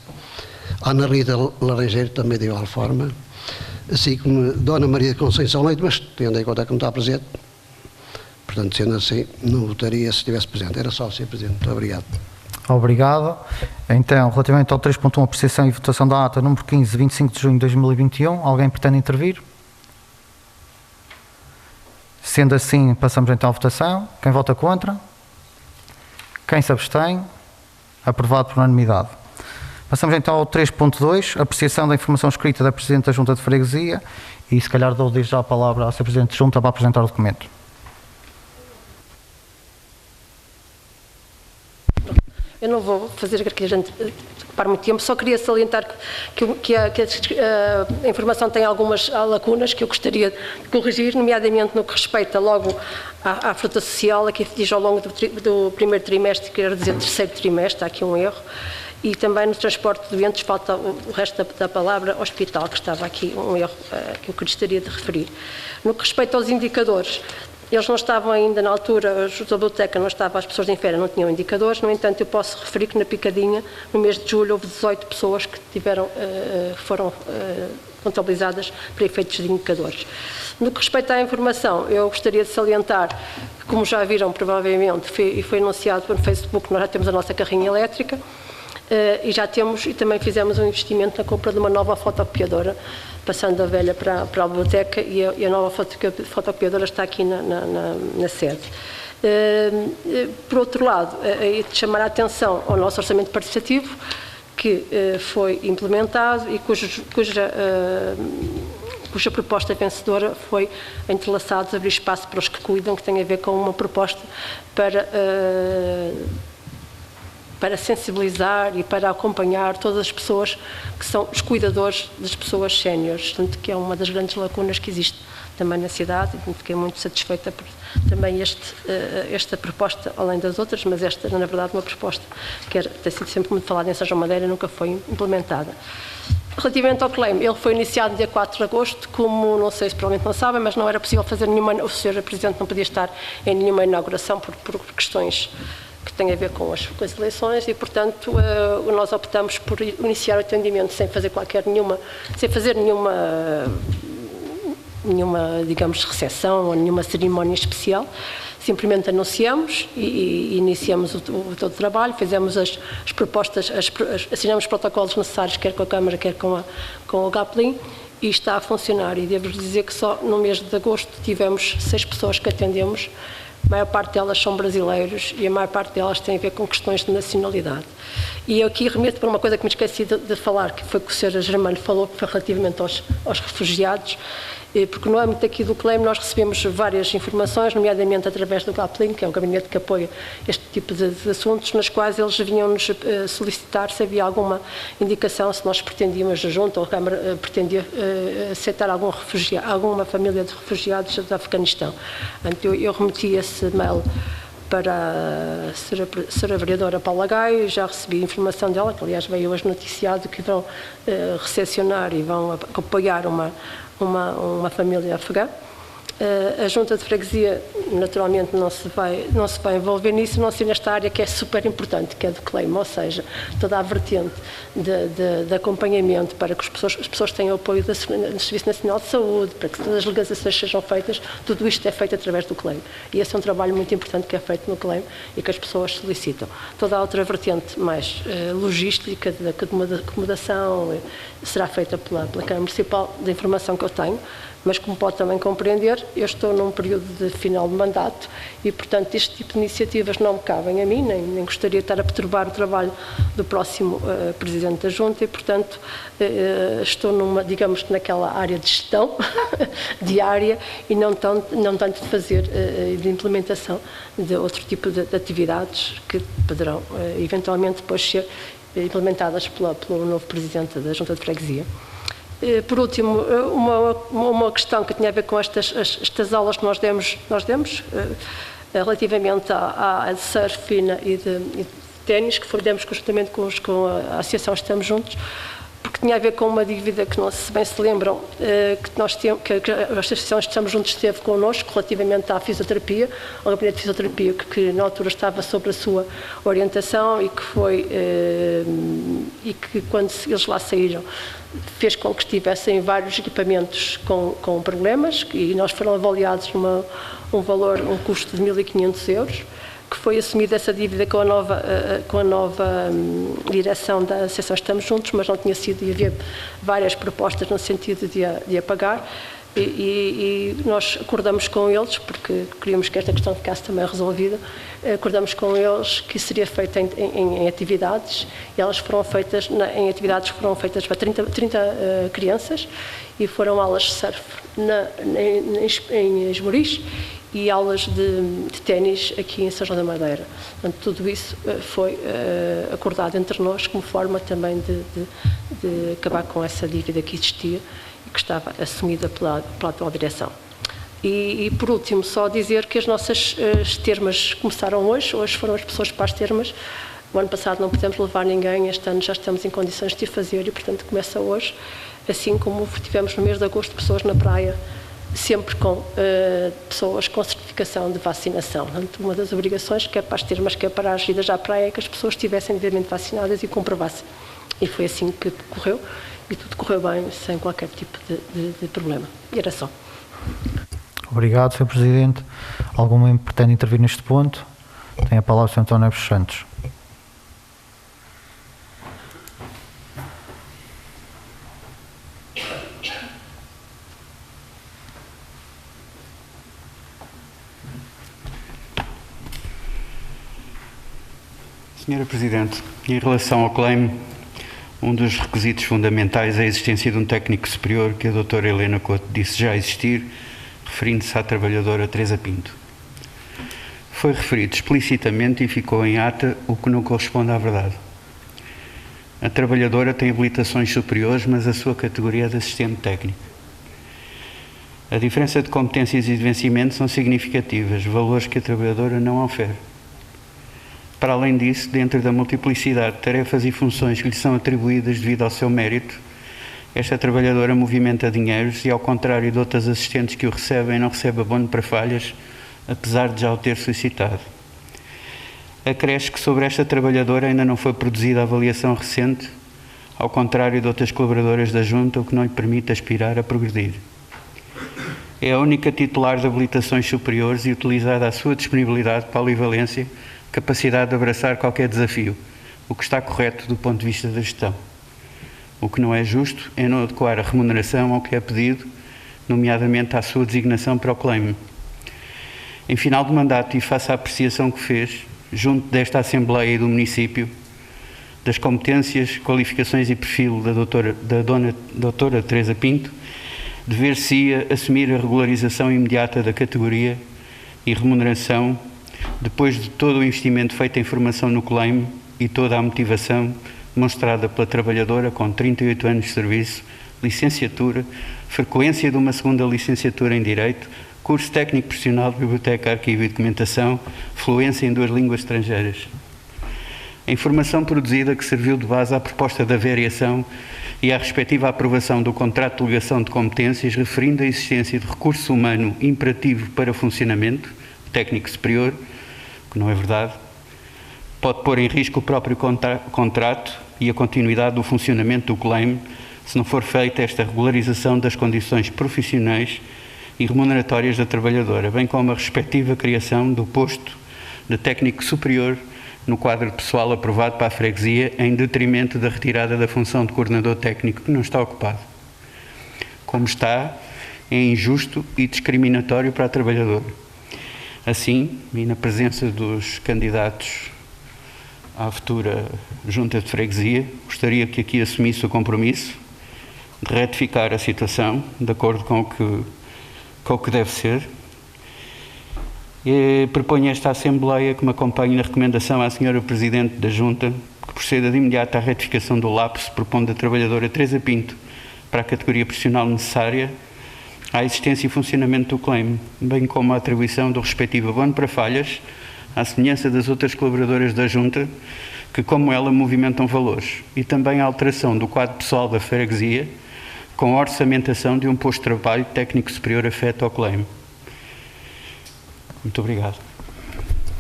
[SPEAKER 9] Ana Rita Laranjeiro, também de igual forma, assim como Dona Maria Conceição Leite, mas tendo em conta que não está presente, portanto, sendo assim, não votaria se estivesse presente. Era só, Sr. Presidente. Muito obrigado.
[SPEAKER 4] Obrigado. Então, relativamente ao 3.1, apreciação e votação da ata número 15, 25 de junho de 2021, alguém pretende intervir? Sendo assim, passamos então à votação. Quem vota contra? Quem se abstém? Aprovado por unanimidade. Passamos então ao 3.2, apreciação da informação escrita da Presidente da Junta de Freguesia, e se calhar dou desde já a palavra à Sra. Presidente da Junta para apresentar o documento.
[SPEAKER 8] Eu não vou fazer que a gente ocupar muito tempo, só queria salientar que a informação tem algumas lacunas que eu gostaria de corrigir, nomeadamente no que respeita logo à fruta social, aqui diz ao longo do primeiro trimestre, quero dizer terceiro trimestre, há aqui um erro, e também no transporte de doentes falta o resto da palavra hospital, que estava aqui um erro que eu gostaria de referir. No que respeita aos indicadores, eles não estavam ainda na altura, a biblioteca não estava, as pessoas de Infera não tinham indicadores, no entanto eu posso referir que na Picadinha, no mês de julho, houve 18 pessoas que foram contabilizadas para efeitos de indicadores. No que respeita à informação, eu gostaria de salientar, como já viram provavelmente, e foi anunciado no Facebook, nós já temos a nossa carrinha elétrica, e também fizemos um investimento na compra de uma nova fotocopiadora, passando a velha para a biblioteca, e a nova fotocopiadora está aqui na sede. Por outro lado, chamar a atenção ao nosso orçamento participativo, que foi implementado e cuja proposta vencedora foi Entrelaçados, abrir espaço para os que cuidam, que tem a ver com uma proposta para sensibilizar e para acompanhar todas as pessoas que são os cuidadores das pessoas séniores, portanto, que é uma das grandes lacunas que existe também na cidade, e fiquei muito satisfeita por também esta proposta, além das outras, mas esta, na verdade, uma proposta que tem sido sempre muito falada em São João Madeira, nunca foi implementada. Relativamente ao claim, ele foi iniciado no dia 4 de agosto, como não sei se provavelmente não sabem, mas não era possível fazer nenhuma, o Sr. Presidente não podia estar em nenhuma inauguração por questões que têm a ver com as eleições e, portanto, nós optamos por iniciar o atendimento sem fazer nenhuma, digamos, recepção ou nenhuma cerimónia especial. Simplesmente anunciamos e iniciamos todo o trabalho, fizemos as propostas, assinamos os protocolos necessários, quer com a Câmara, quer com o GAPLIN, e está a funcionar. E devo dizer que só no mês de agosto tivemos 6 pessoas que atendemos, a maior parte delas são brasileiros e a maior parte delas tem a ver com questões de nacionalidade. E eu aqui remeto para uma coisa que me esqueci de falar, que foi que o Sr. Germano falou, que foi relativamente aos refugiados, porque no âmbito aqui do claim nós recebemos várias informações, nomeadamente através do GAPLIN, que é o gabinete que apoia este tipo de assuntos, nas quais eles vinham-nos solicitar se havia alguma indicação, se nós pretendíamos junto, ou a Câmara pretendia aceitar alguma família de refugiados do Afeganistão. Portanto, eu remeti esse mail para a Sra. Vereadora Paula Gaio, já recebi informação dela, que aliás veio hoje noticiado que vão recepcionar e vão apoiar uma família afegã. A Junta de Freguesia, naturalmente, não se vai envolver nisso, não ser nesta área que é super importante, que é do claim, ou seja, toda a vertente de acompanhamento para que as pessoas tenham apoio do Serviço Nacional de Saúde, para que todas as legalizações sejam feitas, tudo isto é feito através do claim. E esse é um trabalho muito importante que é feito no claim e que as pessoas solicitam. Toda a outra vertente mais logística, da acomodação, será feita pela Câmara Municipal, da informação que eu tenho. Mas, como pode também compreender, eu estou num período de final de mandato e, portanto, este tipo de iniciativas não me cabem a mim, nem gostaria de estar a perturbar o trabalho do próximo Presidente da Junta e, portanto, estou digamos, naquela área de gestão diária e não tanto de fazer de implementação de outro tipo de atividades que poderão, eventualmente, depois ser implementadas pelo novo Presidente da Junta de Freguesia. Por último, uma questão que tinha a ver com estas aulas que nós demos relativamente à de surf e de ténis, que demos conjuntamente com a Associação Estamos Juntos, porque tinha a ver com uma dívida que, se bem se lembram, que a Associação Estamos Juntos esteve connosco relativamente à fisioterapia, ao gabinete de fisioterapia, que na altura estava sob a sua orientação e que quando eles lá saíram, fez com que estivessem vários equipamentos com problemas e nós foram avaliados um custo de 1.500 euros, que foi assumida essa dívida com a nova direção da Associação Estamos Juntos, mas não tinha sido, e havia várias propostas no sentido de a pagar. E nós acordamos com eles, porque queríamos que esta questão ficasse também resolvida, acordamos com eles que seria feita em atividades, e elas foram feitas em atividades que foram feitas para 30 crianças, e foram aulas de surf em Esmoriz e aulas de ténis aqui em São João da Madeira. Portanto, tudo isso foi acordado entre nós como forma também de acabar com essa dívida que existia, que estava assumida pela atual direção. E por último, só dizer que as nossas termas começaram hoje foram as pessoas para as termas. O ano passado não pudemos levar ninguém, este ano já estamos em condições de o fazer e, portanto, começa hoje, assim como tivemos no mês de agosto pessoas na praia, sempre com pessoas com certificação de vacinação. Portanto, uma das obrigações, quer para as termas, quer para as idas à praia, é que as pessoas estivessem devidamente vacinadas e comprovassem. E foi assim que correu. E tudo correu bem, sem qualquer tipo de problema. E era só.
[SPEAKER 4] Obrigado, Sr. Presidente. Alguém pretende intervir neste ponto? Tem a palavra o Sr. António Neves Santos.
[SPEAKER 5] Senhora Presidente, em relação ao claim, Um dos requisitos fundamentais é a existência de um técnico superior, que a doutora Helena Couto disse já existir, referindo-se à trabalhadora Teresa Pinto. Foi referido explicitamente e ficou em ata o que não corresponde à verdade. A trabalhadora tem habilitações superiores, mas a sua categoria é de assistente técnico. A diferença de competências e de vencimento são significativas, valores que a trabalhadora não ofere. Para além disso, dentro da multiplicidade de tarefas e funções que lhe são atribuídas devido ao seu mérito, esta trabalhadora movimenta dinheiros e, ao contrário de outras assistentes que o recebem, não recebe abono para falhas, apesar de já o ter solicitado. Acresce que sobre esta trabalhadora ainda não foi produzida avaliação recente, ao contrário de outras colaboradoras da Junta, o que não lhe permite aspirar a progredir. É a única titular de habilitações superiores e utilizada a sua disponibilidade, polivalência, capacidade de abraçar qualquer desafio, o que está correto do ponto de vista da gestão. O que não é justo é não adequar a remuneração ao que é pedido, nomeadamente à sua designação para o claim. Em final de mandato e face à apreciação que fez, junto desta Assembleia e do município, das competências, qualificações e perfil da doutora Teresa Pinto, dever-se-ia assumir a regularização imediata da categoria e remuneração, depois de todo o investimento feito em formação no claim e toda a motivação demonstrada pela trabalhadora com 38 anos de serviço, licenciatura, frequência de uma segunda licenciatura em Direito, curso técnico profissional de Biblioteca, Arquivo e Documentação, fluência em 2 línguas estrangeiras. A informação produzida que serviu de base à proposta da variação e à respectiva aprovação do contrato de delegação de competências, referindo a existência de recurso humano imperativo para funcionamento, técnico superior, que não é verdade, pode pôr em risco o próprio contrato e a continuidade do funcionamento do claim, se não for feita esta regularização das condições profissionais e remuneratórias da trabalhadora, bem como a respectiva criação do posto de técnico superior no quadro pessoal aprovado para a freguesia, em detrimento da retirada da função de coordenador técnico que não está ocupado. Como está, é injusto e discriminatório para a trabalhadora. Assim, e na presença dos candidatos à futura Junta de Freguesia, gostaria que aqui assumisse o compromisso de retificar a situação, de acordo com o que deve ser. E proponho a esta Assembleia que me acompanhe na recomendação à Sra. Presidente da Junta que proceda de imediato à retificação do lapso, propondo a trabalhadora Teresa Pinto para a categoria profissional necessária à existência e funcionamento do claim, bem como a atribuição do respectivo abono para falhas, à semelhança das outras colaboradoras da Junta, que, como ela, movimentam valores, e também a alteração do quadro pessoal da freguesia, com a orçamentação de um posto de trabalho técnico superior afeto ao claim. Muito obrigado.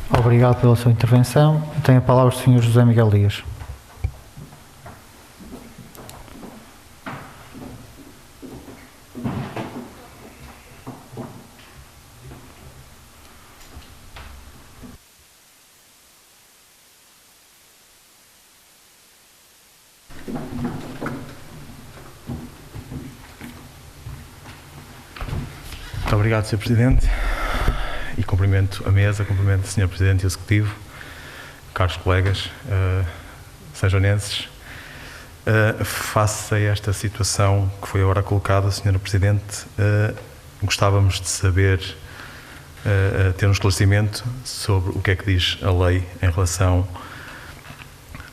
[SPEAKER 4] Obrigado pela sua intervenção. Tem a palavra o Sr. José Miguel Dias.
[SPEAKER 6] Muito obrigado, Sr. Presidente, e cumprimento a mesa, cumprimento o Sr. Presidente e o Executivo, caros colegas sanjonenses. Face a esta situação que foi agora colocada, Sr. Presidente, gostávamos de saber, ter um esclarecimento sobre o que é que diz a lei em relação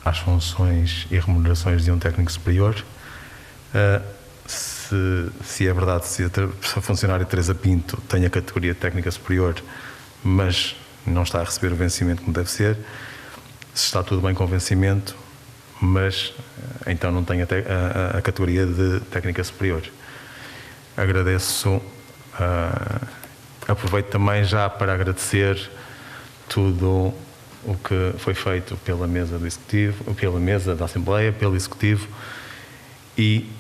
[SPEAKER 6] às funções e remunerações de um técnico superior. Se é verdade, se a funcionária Teresa Pinto tem a categoria técnica superior, mas não está a receber o vencimento como deve ser, se está tudo bem com o vencimento, mas então não tem a categoria de técnica superior. Agradeço, aproveito também já para agradecer tudo o que foi feito pela mesa do Executivo, pela mesa da Assembleia, pelo Executivo, e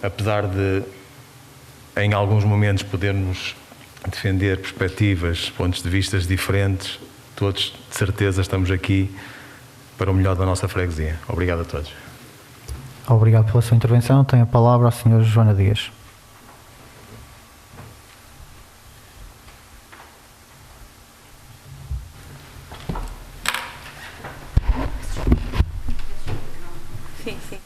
[SPEAKER 6] apesar de, em alguns momentos, podermos defender perspectivas, pontos de vista diferentes, todos, de certeza, estamos aqui para o melhor da nossa freguesia. Obrigado a todos.
[SPEAKER 4] Obrigado pela sua intervenção. Tem a palavra a Sra. Joana Dias.
[SPEAKER 2] Sim, sim.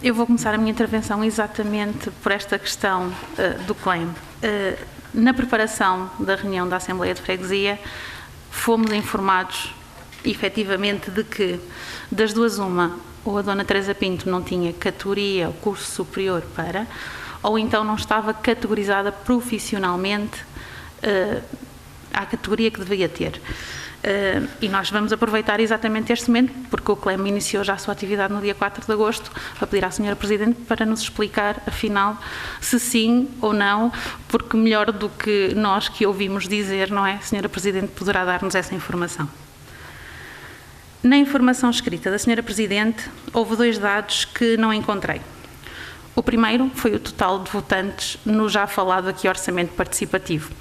[SPEAKER 2] Eu vou começar a minha intervenção exatamente por esta questão do claim. Na preparação da reunião da Assembleia de Freguesia, fomos informados, efetivamente, de que, das duas uma, ou a Dona Teresa Pinto não tinha categoria ou curso superior para, ou então não estava categorizada profissionalmente à categoria que deveria ter. E nós vamos aproveitar exatamente este momento, porque o CLEM iniciou já a sua atividade no dia 4 de agosto, a pedir à Sra. Presidente para nos explicar, afinal, se sim ou não, porque melhor do que nós que ouvimos dizer, não é? A Sra. Presidente poderá dar-nos essa informação. Na informação escrita da Sra. Presidente, houve 2 dados que não encontrei. O primeiro foi o total de votantes no já falado aqui orçamento participativo.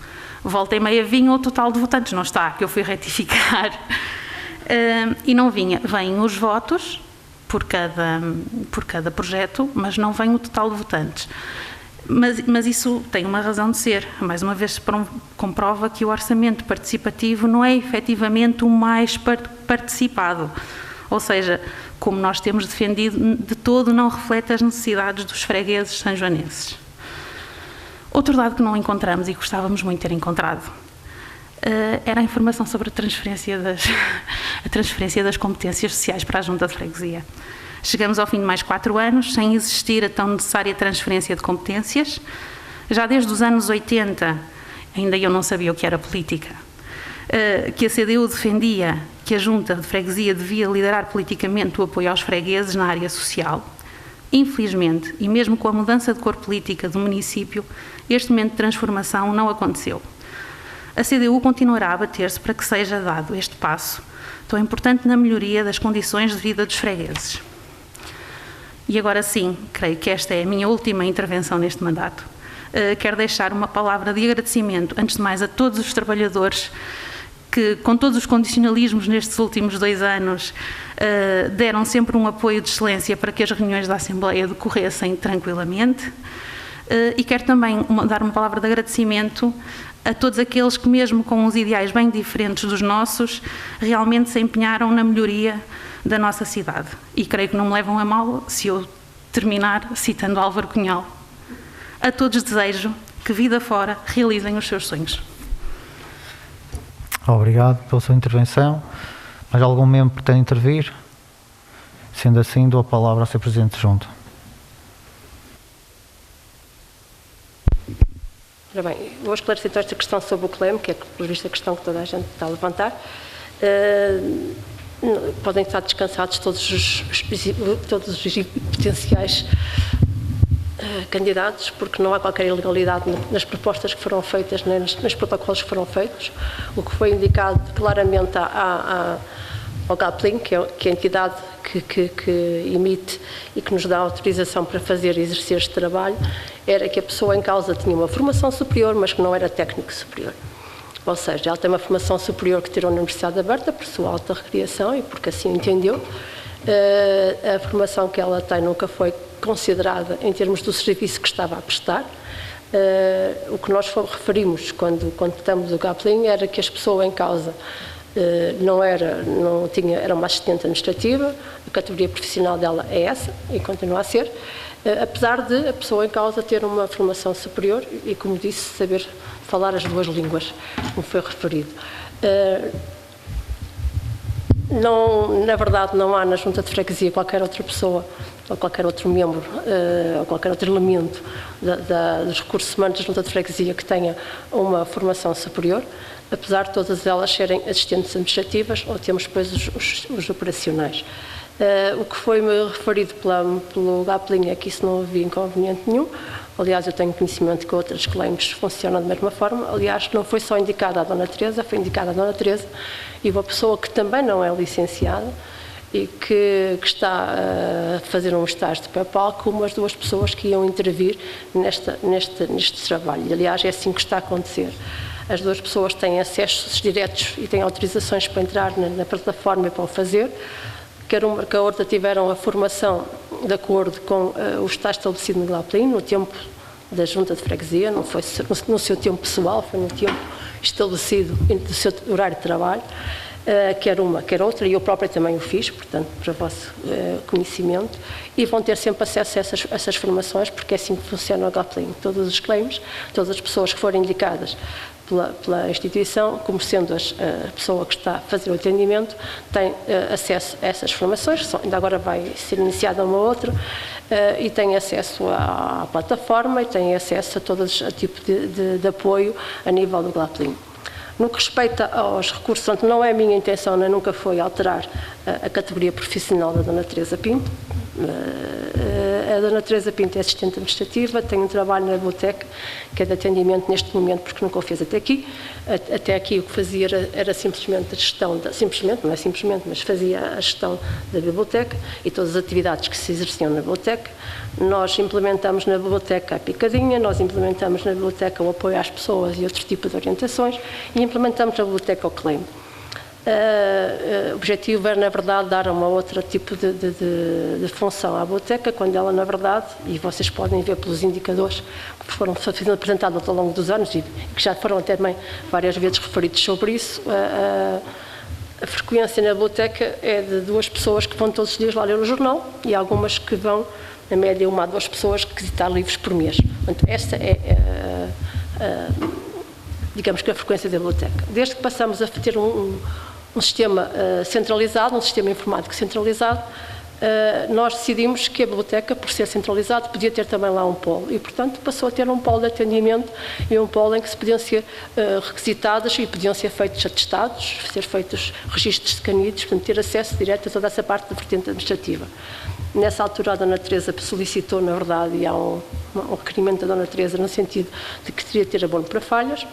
[SPEAKER 2] Volta e meia vinha o total de votantes, não está, que eu fui retificar. E não vinha, vêm os votos por cada projeto, mas não vem o total de votantes. Mas isso tem uma razão de ser. Mais uma vez se comprova que o orçamento participativo não é efetivamente o mais participado. Ou seja, como nós temos defendido, de todo não reflete as necessidades dos fregueses sanjoanenses. Outro dado que não encontramos e gostávamos muito de ter encontrado era a informação sobre a transferência das competências sociais para a Junta de Freguesia. Chegamos ao fim de mais 4 anos sem existir a tão necessária transferência de competências. Já desde os anos 80, ainda eu não sabia o que era política, que a CDU defendia que a Junta de Freguesia devia liderar politicamente o apoio aos fregueses na área social. Infelizmente, e mesmo com a mudança de cor política do município, este momento de transformação não aconteceu. A CDU continuará a bater-se para que seja dado este passo, tão importante na melhoria das condições de vida dos fregueses. E agora sim, creio que esta é a minha última intervenção neste mandato. Quero deixar uma palavra de agradecimento, antes de mais, a todos os trabalhadores que, com todos os condicionalismos nestes últimos 2 anos, deram sempre um apoio de excelência para que as reuniões da Assembleia decorressem tranquilamente. E quero também dar uma palavra de agradecimento a todos aqueles que, mesmo com uns ideais bem diferentes dos nossos, realmente se empenharam na melhoria da nossa cidade. E creio que não me levam a mal se eu terminar citando Álvaro Cunhal. A todos desejo que, vida fora, realizem os seus sonhos.
[SPEAKER 4] Obrigado pela sua intervenção. Mais algum membro que pretende intervir? Sendo assim, dou a palavra ao Sr. Presidente de Junta.
[SPEAKER 8] Ora bem, vou esclarecer então esta questão sobre o CLEM, que é, pelo visto, a questão que toda a gente está a levantar. Podem estar descansados todos os potenciais candidatos, porque não há qualquer ilegalidade nas propostas que foram feitas, nem nos protocolos que foram feitos. O que foi indicado claramente ao GAPLIN, que é a entidade que emite e que nos dá autorização para fazer e exercer este trabalho, era que a pessoa em causa tinha uma formação superior, mas que não era técnico superior. Ou seja, ela tem uma formação superior que tirou na Universidade Aberta por sua alta recreação e porque assim entendeu. A formação que ela tem nunca foi considerada em termos do serviço que estava a prestar. O que nós referimos quando tratamos o GAPLIN era que a pessoa em causa era uma assistente administrativa, a categoria profissional dela é essa e continua a ser, apesar de a pessoa em causa ter uma formação superior e, como disse, saber falar as 2 línguas, como foi referido. Na verdade, não há na Junta de Freguesia qualquer outra pessoa ou qualquer outro membro ou qualquer outro elemento dos recursos humanos da Junta de Freguesia que tenha uma formação superior, apesar de todas elas serem assistentes administrativas ou temos depois os operacionais. O que foi-me referido pelo GAPLIN é que isso não havia inconveniente nenhum. Aliás, eu tenho conhecimento que outras claims funcionam da mesma forma. Aliás, não foi só indicada a Dona Teresa, foi indicada a Dona Teresa e uma pessoa que também não é licenciada e que está a fazer um estágio de PayPal como as 2 pessoas que iam intervir neste trabalho. E, aliás, é assim que está a acontecer. As 2 pessoas têm acessos diretos e têm autorizações para entrar na plataforma e para o fazer. Quer uma que a outra tiveram a formação de acordo com o que está estabelecido no GAPLIN, no tempo da Junta de Freguesia, não foi no seu tempo pessoal, foi no tempo estabelecido do seu horário de trabalho. quer uma, quer outra, e eu própria também o fiz, portanto, para o vosso conhecimento, e vão ter sempre acesso a essas formações, porque é assim que funciona o GLAPLIN. Todos os claims, todas as pessoas que forem indicadas pela instituição, como sendo a pessoa que está a fazer o atendimento, tem acesso a essas formações, ainda agora vai ser iniciada uma outra, e tem acesso à plataforma e tem acesso a todo tipo de apoio a nível do GLAPLIN. No que respeita aos recursos, portanto, não é a minha intenção, nem nunca foi alterar a categoria profissional da Dona Teresa Pinto. A Dona Teresa Pinto é assistente administrativa, tem um trabalho na biblioteca, que é de atendimento neste momento, porque nunca o fez até aqui. Até aqui o que fazia era simplesmente a gestão, simplesmente, não é simplesmente, mas fazia a gestão da biblioteca e todas as atividades que se exerciam na biblioteca. Nós implementamos na biblioteca a picadinha, nós implementamos na biblioteca o apoio às pessoas e outro tipo de orientações, e implementamos na biblioteca o claim. O objetivo era, na verdade, dar uma outra tipo de função à biblioteca, quando ela, na verdade, e vocês podem ver pelos indicadores que foram sendo apresentados ao longo dos anos e que já foram até também várias vezes referidos sobre isso, a frequência na biblioteca é de 2 pessoas que vão todos os dias lá ler o jornal e algumas que vão, na média, 1 a 2 pessoas que visitar livros por mês. Portanto, esta é digamos que a frequência da biblioteca. Desde que passamos a ter um sistema centralizado, um sistema informático centralizado, nós decidimos que a biblioteca, por ser centralizado, podia ter também lá um polo e, portanto, passou a ter um polo de atendimento e um polo em que se podiam ser requisitados e podiam ser feitos atestados, ser feitos registros de canidos, portanto, ter acesso direto a toda essa parte da vertente administrativa. Nessa altura, a Dona Teresa solicitou, na verdade, e há um requerimento da Dona Teresa no sentido de que queria ter abono para falhas,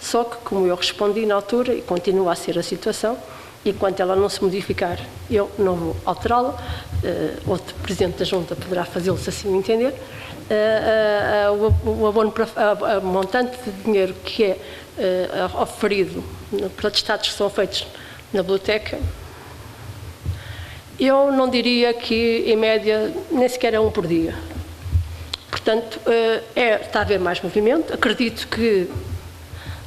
[SPEAKER 8] só que, como eu respondi na altura, e continua a ser a situação, e enquanto ela não se modificar, eu não vou alterá-la, outro Presidente da Junta poderá fazê-lo se assim entender, o abono para montante de dinheiro que é oferido para atestados que são feitos na biblioteca, eu não diria que, em média, nem sequer é 1 por dia. Portanto, está a haver mais movimento. Acredito que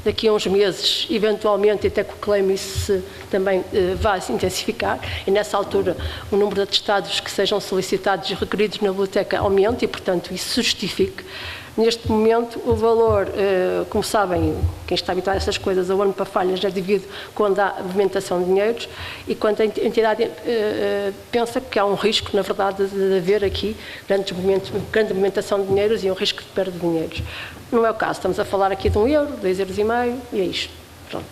[SPEAKER 8] daqui a uns meses, eventualmente, até que o claim isso também vai se intensificar, e nessa altura o número de atestados que sejam solicitados e requeridos na biblioteca aumente e, portanto, isso se justifique. Neste momento, o valor, como sabem, quem está habituado a essas coisas, o ano para falhas é devido quando há movimentação de dinheiros e quando a entidade pensa que há um risco, na verdade, de haver aqui grande movimentação de dinheiros e um risco de perda de dinheiros. Não é o caso, estamos a falar aqui de €1, €2,5 e é isto. Pronto.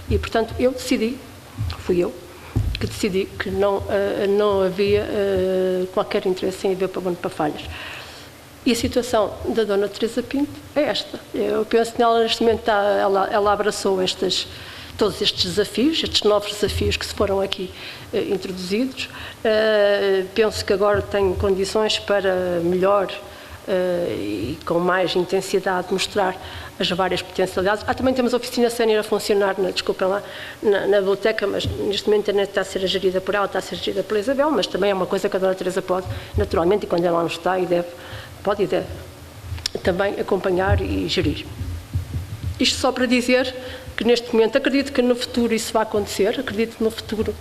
[SPEAKER 8] E, portanto, eu decidi, fui eu, que decidi que não havia qualquer interesse em haver abono para falhas. E a situação da Dona Teresa Pinto é esta. Eu penso que ela, neste momento, ela abraçou todos estes desafios, estes novos desafios que se foram aqui introduzidos. Penso que agora tem condições para melhor e com mais intensidade mostrar as várias potencialidades. Também temos a oficina sénior a funcionar, na biblioteca, mas neste momento a internet está a ser gerida por ela, está a ser gerida pela Isabel, mas também é uma coisa que a Dona Teresa pode, naturalmente, e quando ela não está, pode e deve também acompanhar e gerir. Isto só para dizer que neste momento, acredito que no futuro isso vai acontecer, acredito que no futuro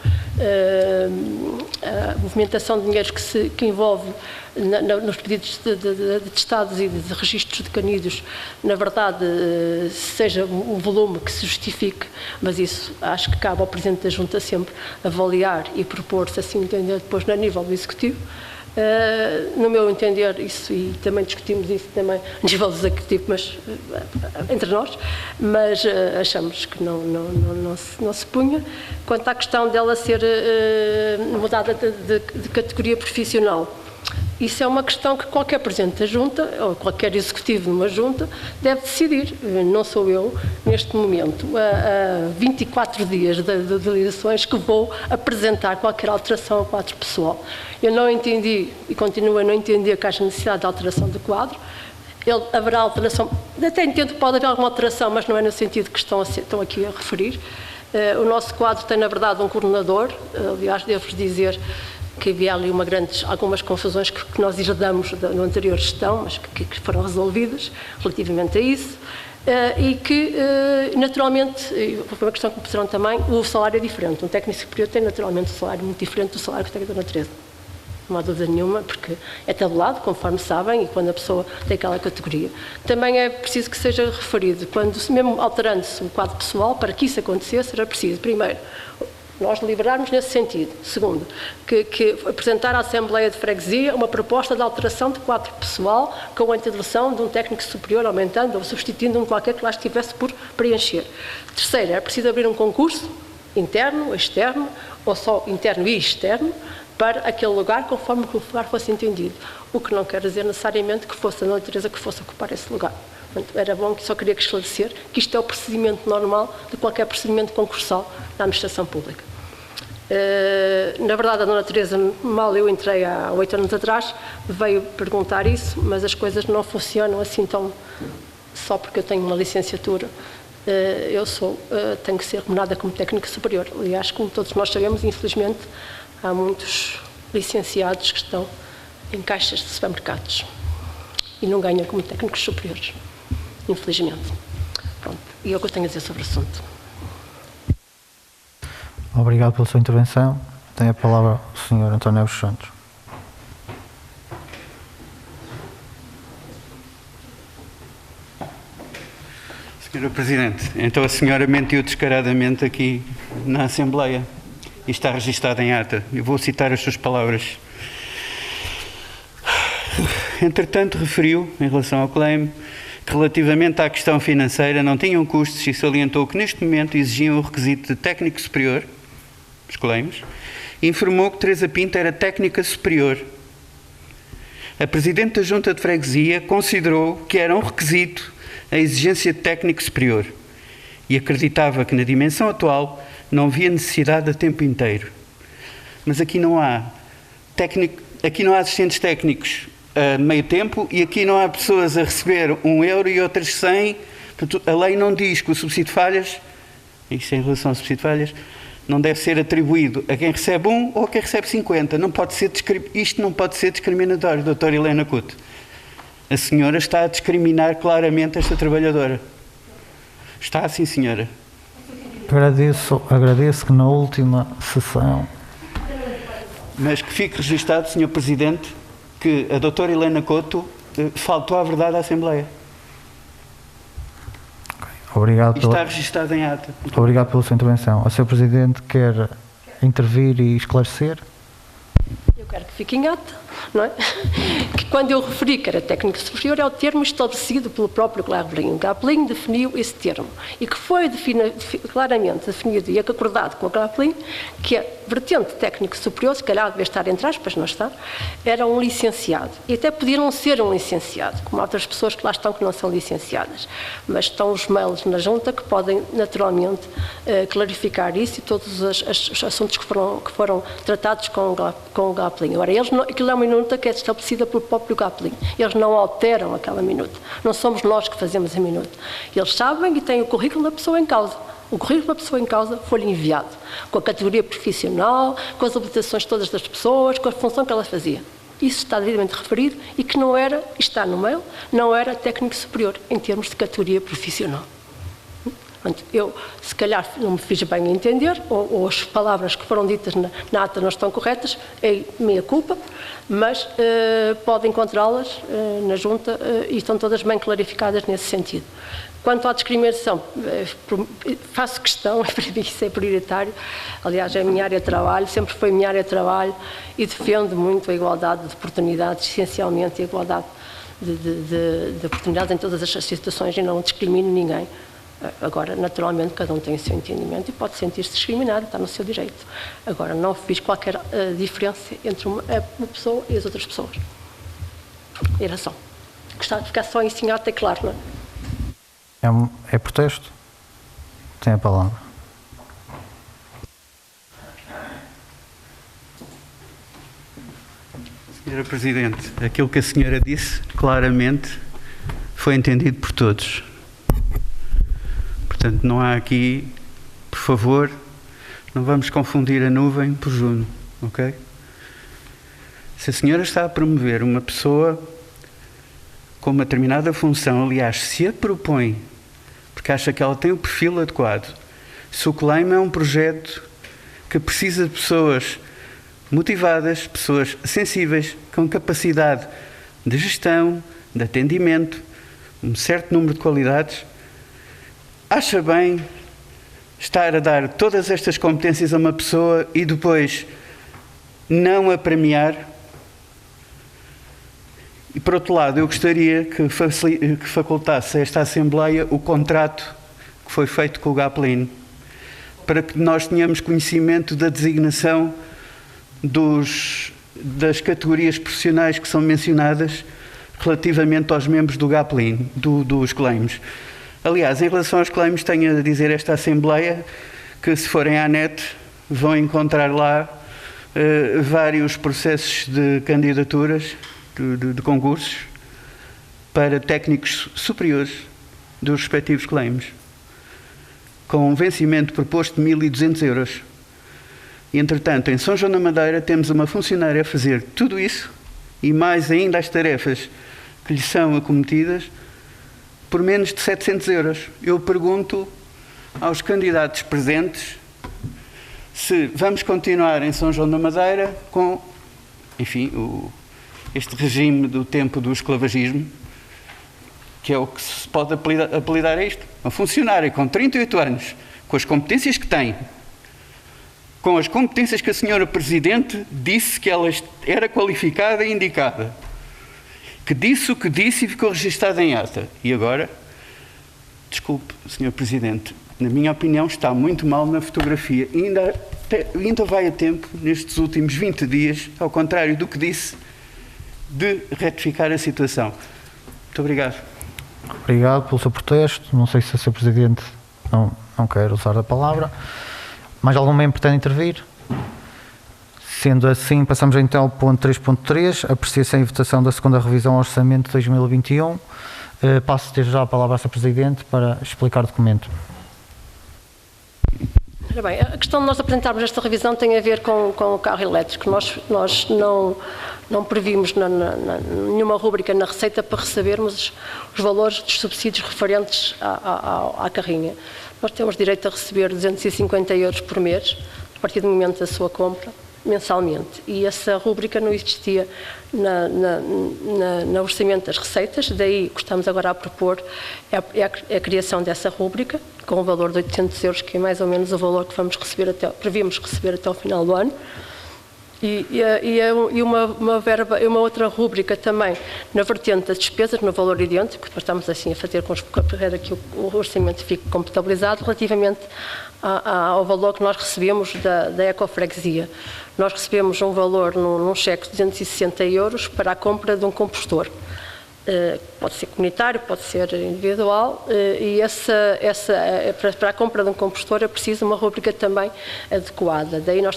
[SPEAKER 8] a movimentação de dinheiros que envolve nos pedidos de atestados e de registros de canídeos, na verdade, seja um volume que se justifique, mas isso acho que cabe ao Presidente da Junta sempre avaliar e propor, se assim entender, depois no nível do Executivo. No meu entender, isso, e também discutimos isso também a nível do Executivo, mas entre nós, mas achamos que não se punha. Quanto à questão dela ser mudada de categoria profissional, isso é uma questão que qualquer Presidente da Junta, ou qualquer Executivo de uma Junta, deve decidir. Não sou eu, neste momento, a 24 dias de eleições, que vou apresentar qualquer alteração ao quadro pessoal. Eu não entendi, e continuo a não entender, que haja necessidade de alteração do quadro. Haverá alteração, até entendo que pode haver alguma alteração, mas não é no sentido que estão aqui a referir. O nosso quadro tem, na verdade, um coordenador. Aliás, devo-vos dizer que havia ali algumas confusões que nós herdamos no anterior gestão, mas que foram resolvidas relativamente a isso. e que, naturalmente, foi uma questão que me puseram também, o salário é diferente. Um técnico superior tem, naturalmente, um salário muito diferente do salário que tem da natureza. Não há dúvida nenhuma, porque é tabelado, conforme sabem, e quando a pessoa tem aquela categoria. Também é preciso que seja referido, quando, mesmo alterando-se o quadro pessoal, para que isso acontecesse, era preciso, primeiro, nós deliberarmos nesse sentido. Segundo, que apresentar à Assembleia de Freguesia uma proposta de alteração de quadro pessoal com a introdução de um técnico superior, aumentando ou substituindo um qualquer que lá estivesse por preencher. Terceiro, é preciso abrir um concurso interno, externo, ou só interno e externo, para aquele lugar, conforme o lugar fosse entendido. O que não quer dizer necessariamente que fosse a Dona Teresa que fosse ocupar esse lugar. Portanto, era bom, que só queria esclarecer que isto é o procedimento normal de qualquer procedimento concursal na administração pública. Na verdade, a Dona Teresa, mal eu entrei há 8 anos atrás, veio perguntar isso, mas as coisas não funcionam assim tão só porque eu tenho uma licenciatura. Tenho que ser remunerada como técnica superior. Aliás, como todos nós sabemos, infelizmente, há muitos licenciados que estão em caixas de supermercados e não ganham como técnicos superiores, infelizmente. Pronto, e é o que eu tenho a dizer sobre o assunto.
[SPEAKER 4] Obrigado pela sua intervenção. Tem a palavra o Sr. António Neves Santos.
[SPEAKER 5] Senhora Presidente, então a senhora mentiu descaradamente aqui na Assembleia e está registada em ata. Eu vou citar as suas palavras. Entretanto, referiu, em relação ao claim, que relativamente à questão financeira não tinham custos e salientou que neste momento exigiam o requisito de técnico superior, os claims, e informou que Teresa Pinto era técnica superior. A Presidente da Junta de Freguesia considerou que era um requisito a exigência de técnico superior e acreditava que na dimensão atual não havia necessidade a tempo inteiro. Mas aqui não há assistentes técnicos a meio tempo e aqui não há pessoas a receber €1 e outras 100. Portanto, a lei não diz que o subsídio de falhas, isto em relação ao subsídio de falhas, não deve ser atribuído a quem recebe 1 ou a quem recebe 50. Isto não pode ser discriminatório, doutora Helena Couto. A senhora está a discriminar claramente esta trabalhadora. Está assim, senhora.
[SPEAKER 4] Agradeço que na última sessão...
[SPEAKER 5] Mas que fique registado, Sr. Presidente, que a doutora Helena Couto faltou à verdade à Assembleia.
[SPEAKER 4] Obrigado
[SPEAKER 5] está registado em ata.
[SPEAKER 4] Obrigado pela sua intervenção. O Sr. Presidente quer intervir e esclarecer?
[SPEAKER 8] Eu quero que fique em ata, não é? Que quando eu referi que era técnico superior é o termo estabelecido pelo próprio Gabelin. O Gabelin definiu esse termo e que foi claramente definido e acordado com o Gabelin que a vertente técnico superior, se calhar deve estar entre aspas, não está, era um licenciado. E até podia não ser um licenciado, como outras pessoas que lá estão que não são licenciadas. Mas estão os mails na junta que podem naturalmente clarificar isso e todos os assuntos que foram tratados com o Gabelin. Agora, aquilo é uma minuta que é estabelecida pelo próprio Gabelin. Eles não alteram aquela minuta. Não somos nós que fazemos a minuta. Eles sabem e têm o currículo da pessoa em causa. O currículo da pessoa em causa foi-lhe enviado, com a categoria profissional, com as habilitações todas das pessoas, com a função que ela fazia. Isso está devidamente referido e que não era, está no mail, não era técnico superior em termos de categoria profissional. Portanto, eu, se calhar, não me fiz bem a entender, ou as palavras que foram ditas na ata não estão corretas, é meia culpa, mas pode encontrá-las na junta e estão todas bem clarificadas nesse sentido. Quanto à discriminação, faço questão, para mim isso é prioritário, aliás é a minha área de trabalho, sempre foi a minha área de trabalho e defendo muito a igualdade de oportunidades, essencialmente a igualdade de oportunidades em todas as situações e não discrimino ninguém. Agora, naturalmente, cada um tem o seu entendimento e pode sentir-se discriminado, está no seu direito. Agora, não fiz qualquer diferença entre uma pessoa e as outras pessoas. Era só. Gostava de ficar só em ata, é claro, não é?
[SPEAKER 4] É protesto? Tem a palavra.
[SPEAKER 5] Senhora Presidente, aquilo que a senhora disse, claramente, foi entendido por todos. Portanto, não há aqui, por favor, não vamos confundir a nuvem por Juno, ok? Se a senhora está a promover uma pessoa com uma determinada função, aliás, se a propõe porque acha que ela tem o perfil adequado. Se o claim é um projeto que precisa de pessoas motivadas, pessoas sensíveis, com capacidade de gestão, de atendimento, um certo número de qualidades, acha bem estar a dar todas estas competências a uma pessoa e depois não a premiar? E, por outro lado, eu gostaria que facultasse a esta Assembleia o contrato que foi feito com o GAPLIN, para que nós tenhamos conhecimento da designação das categorias profissionais que são mencionadas relativamente aos membros do GAPLIN, dos claims. Aliás, em relação aos claims, tenho a dizer a esta Assembleia que, se forem à net, vão encontrar lá vários processos de candidaturas, de concursos, para técnicos superiores dos respectivos claims, com um vencimento proposto de 1.200 euros. E, entretanto, em São João da Madeira temos uma funcionária a fazer tudo isso e mais ainda as tarefas que lhe são acometidas por menos de 700 euros. Eu pergunto aos candidatos presentes se vamos continuar em São João da Madeira com, enfim, este regime do tempo do esclavagismo, que é o que se pode apelidar a isto. Uma funcionária com 38 anos, com as competências que tem, com as competências que a senhora Presidente disse que ela era qualificada e indicada, que disse o que disse e ficou registada em ata. E agora, desculpe, senhor Presidente, na minha opinião está muito mal na fotografia. Ainda vai a tempo, nestes últimos 20 dias, ao contrário do que disse, de retificar a situação. Muito obrigado.
[SPEAKER 4] Obrigado pelo seu protesto. Não sei se o Sr. Presidente não quer usar a palavra. Mais algum membro pretende intervir? Sendo assim, passamos então ao ponto 3.3, apreciação e votação da segunda revisão ao Orçamento de 2021. Passo desde já a palavra ao Sr. Presidente para explicar o documento.
[SPEAKER 8] Ora bem, a questão de nós apresentarmos esta revisão tem a ver com o carro elétrico. Nós não previmos nenhuma rúbrica na receita para recebermos os valores dos subsídios referentes à carrinha. Nós temos direito a receber 250 euros por mês, a partir do momento da sua compra, mensalmente. E essa rúbrica não existia no orçamento das receitas, daí o que estamos agora a propor é a criação dessa rúbrica, com um valor de 800 euros, que é mais ou menos o valor que prevíamos receber até o final do ano. E uma outra rúbrica também na vertente das despesas, no valor idêntico, que estamos assim a fazer para que o orçamento fique computabilizado, relativamente ao valor que nós recebemos da ecofreguesia. Nós recebemos um valor num cheque de 260 euros para a compra de um compostor. Pode ser comunitário, pode ser individual, e para a compra de um compostor é preciso uma rúbrica também adequada. Daí nós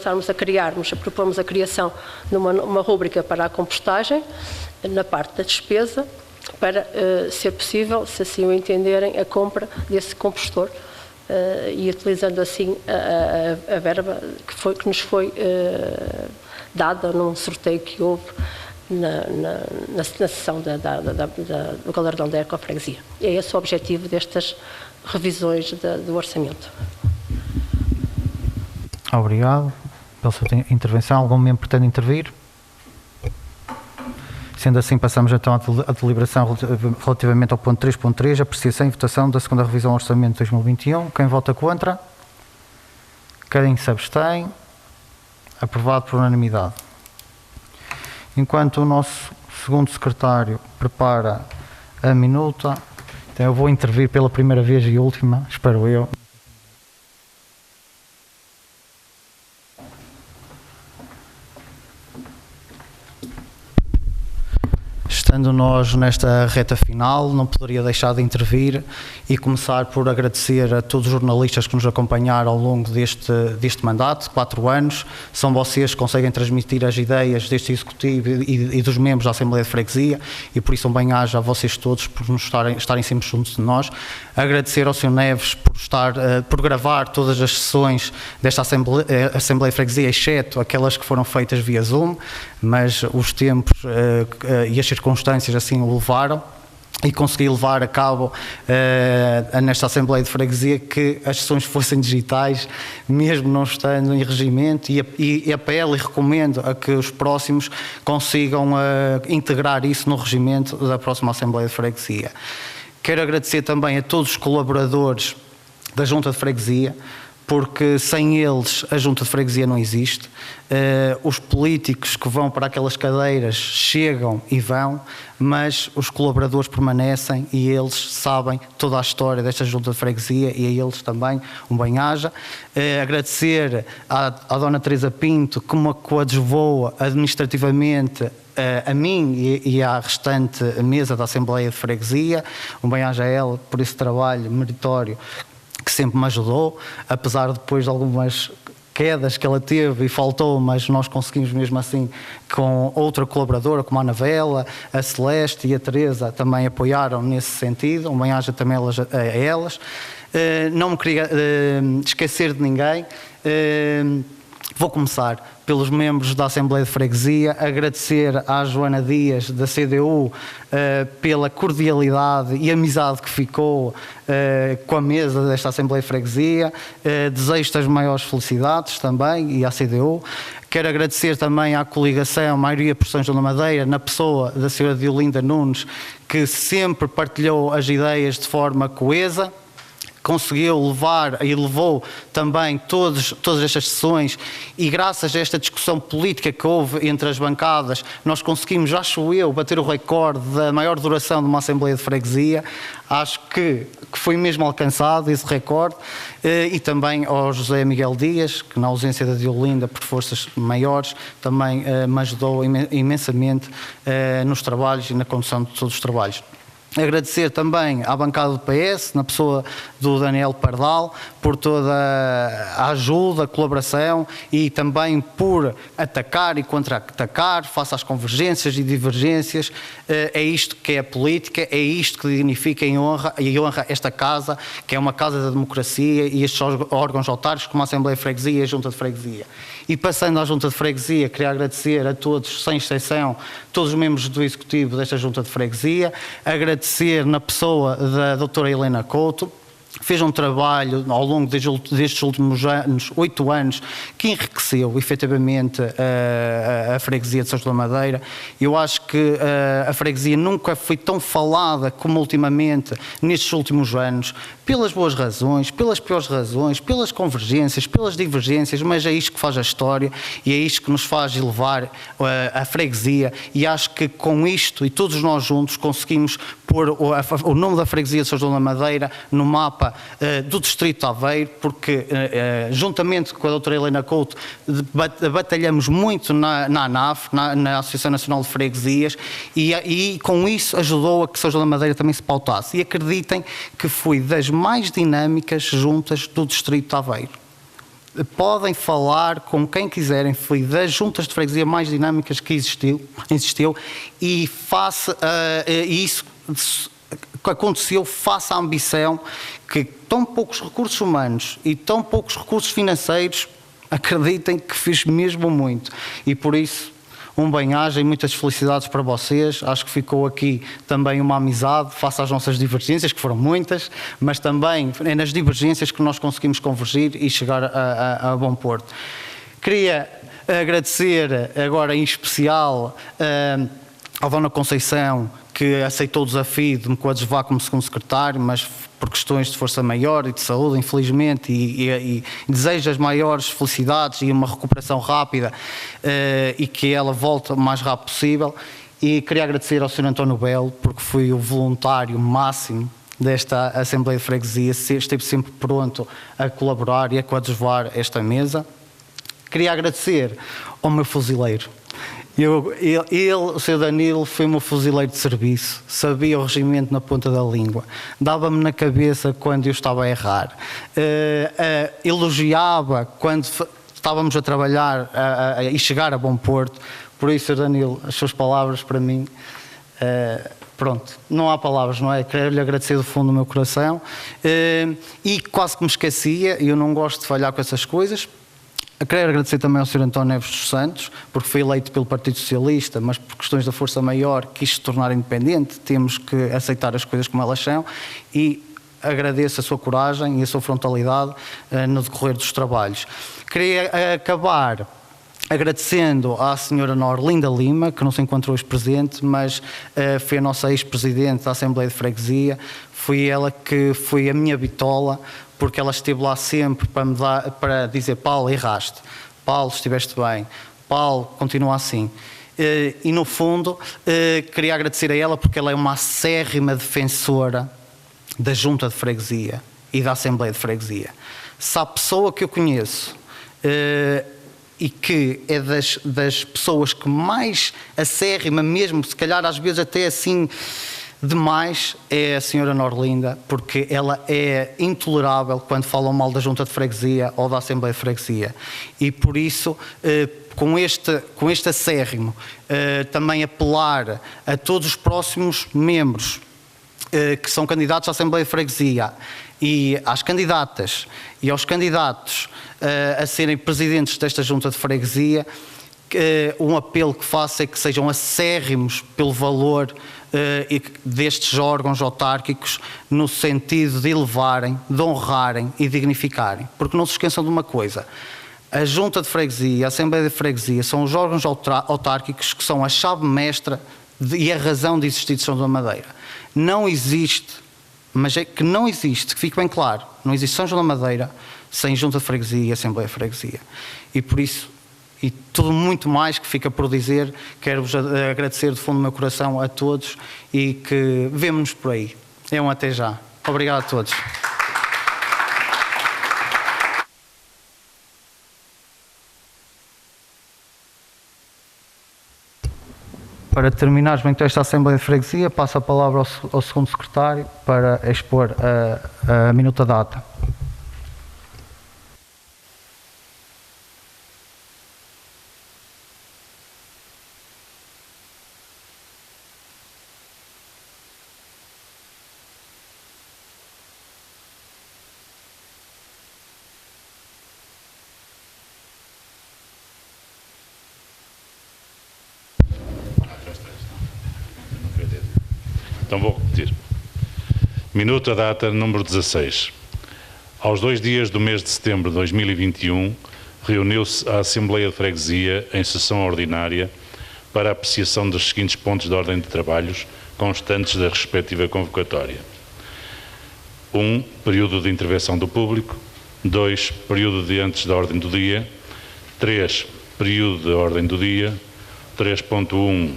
[SPEAKER 8] propormos a criação de uma rúbrica para a compostagem, na parte da despesa, para ser possível, se assim o entenderem, a compra desse compostor, e utilizando assim a verba que nos foi dada num sorteio que houve na sessão do galardão da ecofreguesia. É esse o objetivo destas revisões do orçamento.
[SPEAKER 4] Obrigado pela sua intervenção. Algum membro pretende intervir? Sendo assim, passamos então à deliberação relativamente ao ponto 3.3, apreciação e votação da segunda revisão ao orçamento de 2021. Quem vota contra? Quem se abstém? Aprovado por unanimidade. Enquanto o nosso segundo secretário prepara a minuta, então eu vou intervir pela primeira vez e última, espero eu. Estando nós nesta reta final, não poderia deixar de intervir e começar por agradecer a todos os jornalistas que nos acompanharam ao longo deste mandato, 4 anos. São vocês que conseguem transmitir as ideias deste Executivo e dos membros da Assembleia de Freguesia, e por isso um bem-aja a vocês todos por estarem sempre juntos de nós. Agradecer ao Sr. Neves por gravar todas as sessões desta Assembleia de Freguesia, exceto aquelas que foram feitas via Zoom, mas os tempos e as circunstâncias assim o levaram. e consegui levar a cabo nesta Assembleia de Freguesia que as sessões fossem digitais, mesmo não estando em regimento, e apelo e recomendo a que os próximos consigam integrar isso no regimento da próxima Assembleia de Freguesia. Quero agradecer também a todos os colaboradores da Junta de Freguesia, porque sem eles a Junta de Freguesia não existe. Os políticos que vão para aquelas cadeiras chegam e vão, mas os colaboradores permanecem e eles sabem toda a história desta Junta de Freguesia, e a eles também um bem-aja. Agradecer à Dona Teresa Pinto, que me coadjuvou administrativamente a mim e à restante mesa da Assembleia de Freguesia. Um bem-aja a ela por esse trabalho meritório que sempre me ajudou, apesar de depois de algumas quedas que ela teve e faltou, mas nós conseguimos mesmo assim, com outra colaboradora, como a Ana Vela, a Celeste e a Teresa, também apoiaram nesse sentido. Um bem-aja também a elas. Não me queria esquecer de ninguém. Vou começar pelos membros da Assembleia de Freguesia, agradecer à Joana Dias, da CDU, pela cordialidade e amizade que ficou com a mesa desta Assembleia de Freguesia. Desejo-te as maiores felicidades também, e à CDU. Quero agradecer também à coligação Maioria por São João da Madeira, na pessoa da Sra. Diolinda Nunes, que sempre partilhou as ideias de forma coesa, conseguiu levar e levou também todas estas sessões, e graças a esta discussão política que houve entre as bancadas, nós conseguimos, acho eu, bater o recorde da maior duração de uma Assembleia de Freguesia. Acho que foi mesmo alcançado esse recorde. E também ao José Miguel Dias, que na ausência da Diolinda por forças maiores também me ajudou imensamente nos trabalhos e na condução de todos os trabalhos. Agradecer também à bancada do PS, na pessoa do Daniel Pardal, por toda a ajuda, a colaboração, e também por atacar e contra-atacar face às convergências e divergências. É isto que é a política, é isto que dignifica e honra esta casa, que é uma casa da democracia, e estes órgãos autárquicos como a Assembleia de Freguesia e a Junta de Freguesia. E passando à Junta de Freguesia, queria agradecer a todos, sem exceção, todos os membros do Executivo desta Junta de Freguesia, agradecer na pessoa da doutora Helena Couto, fez um trabalho ao longo destes últimos anos, 8 anos, que enriqueceu efetivamente a freguesia de São João da Madeira. Eu acho que a freguesia nunca foi tão falada como ultimamente nestes últimos anos, pelas boas razões, pelas piores razões, pelas convergências, pelas divergências, mas é isto que faz a história e é isto que nos faz elevar a freguesia, e acho que com isto e todos nós juntos conseguimos pôr o nome da freguesia de São João da Madeira no mapa do Distrito de Aveiro, porque juntamente com a doutora Helena Couto batalhamos muito na ANAF, na Associação Nacional de Freguesias, e com isso ajudou a que São João da Madeira também se pautasse. E acreditem que foi das mais dinâmicas juntas do Distrito de Aveiro. Podem falar com quem quiserem, foi das juntas de freguesia mais dinâmicas que existiu, e face a isso que aconteceu, face à ambição que tão poucos recursos humanos e tão poucos recursos financeiros, acreditem que fiz mesmo muito. E por isso, um bem-aja e muitas felicidades para vocês. Acho que ficou aqui também uma amizade face às nossas divergências, que foram muitas, mas também é nas divergências que nós conseguimos convergir e chegar a bom porto. Queria agradecer agora em especial à Dona Conceição, que aceitou o desafio de me coadjuvar como segundo secretário, mas por questões de força maior e de saúde, infelizmente, e desejo as maiores felicidades e uma recuperação rápida, e que ela volte o mais rápido possível. E queria agradecer ao Sr. António Belo, porque foi o voluntário máximo desta Assembleia de Freguesia, esteve sempre pronto a colaborar e a coadjuvar esta mesa. Queria agradecer ao meu fuzileiro. O Sr. Danilo, foi o meu fuzileiro de serviço, sabia o regimento na ponta da língua, dava-me na cabeça quando eu estava a errar, elogiava quando estávamos a trabalhar e chegar a bom porto. Por isso, Sr. Danilo, as suas palavras para mim, pronto, não há palavras, não é? Quero-lhe agradecer do fundo do meu coração, e quase que me esquecia, e eu não gosto de falhar com essas coisas. Quero agradecer também ao Sr. António Neves dos Santos, porque foi eleito pelo Partido Socialista, mas por questões da força maior quis se tornar independente. Temos que aceitar as coisas como elas são, e agradeço a sua coragem e a sua frontalidade no decorrer dos trabalhos. Queria acabar agradecendo à Sra. Norlinda Lima, que não se encontrou hoje presente, mas foi a nossa ex-presidente da Assembleia de Freguesia. Foi ela que foi a minha bitola, porque ela esteve lá sempre para dizer: Paulo, erraste, Paulo, estiveste bem, Paulo, continua assim. E no fundo, queria agradecer a ela, porque ela é uma acérrima defensora da Junta de Freguesia e da Assembleia de Freguesia. Se há pessoa que eu conheço e que é das pessoas que mais acérrima mesmo, se calhar às vezes até assim demais, é a Sra. Norlinda, porque ela é intolerável quando falam mal da Junta de Freguesia ou da Assembleia de Freguesia. E por isso, com este acérrimo, também apelar a todos os próximos membros que são candidatos à Assembleia de Freguesia, e às candidatas e aos candidatos a serem presidentes desta Junta de Freguesia, um apelo que faço é que sejam acérrimos pelo valor destes órgãos autárquicos, no sentido de elevarem, de honrarem e dignificarem. Porque não se esqueçam de uma coisa: a Junta de Freguesia, a Assembleia de Freguesia são os órgãos autárquicos que são a chave mestra e a razão de existir de São João da Madeira. Não existe, mas é que não existe, que fique bem claro, não existe São João da Madeira sem Junta de Freguesia e Assembleia de Freguesia. E por isso, e tudo muito mais que fica por dizer, quero-vos agradecer do fundo do meu coração a todos, e que vemo-nos por aí. É um até já. Obrigado a todos. Para terminarmos então esta Assembleia de Freguesia, passo a palavra ao segundo secretário para expor a minuta da ata.
[SPEAKER 10] Então vou repetir. Minuta data número 16. Aos 2 dias do mês de setembro de 2021, reuniu-se a Assembleia de Freguesia em sessão ordinária para a apreciação dos seguintes pontos de ordem de trabalhos constantes da respectiva convocatória. 1. Período de intervenção do público. 2. Período de antes da ordem do dia. 3. Período de ordem do dia. 3.1.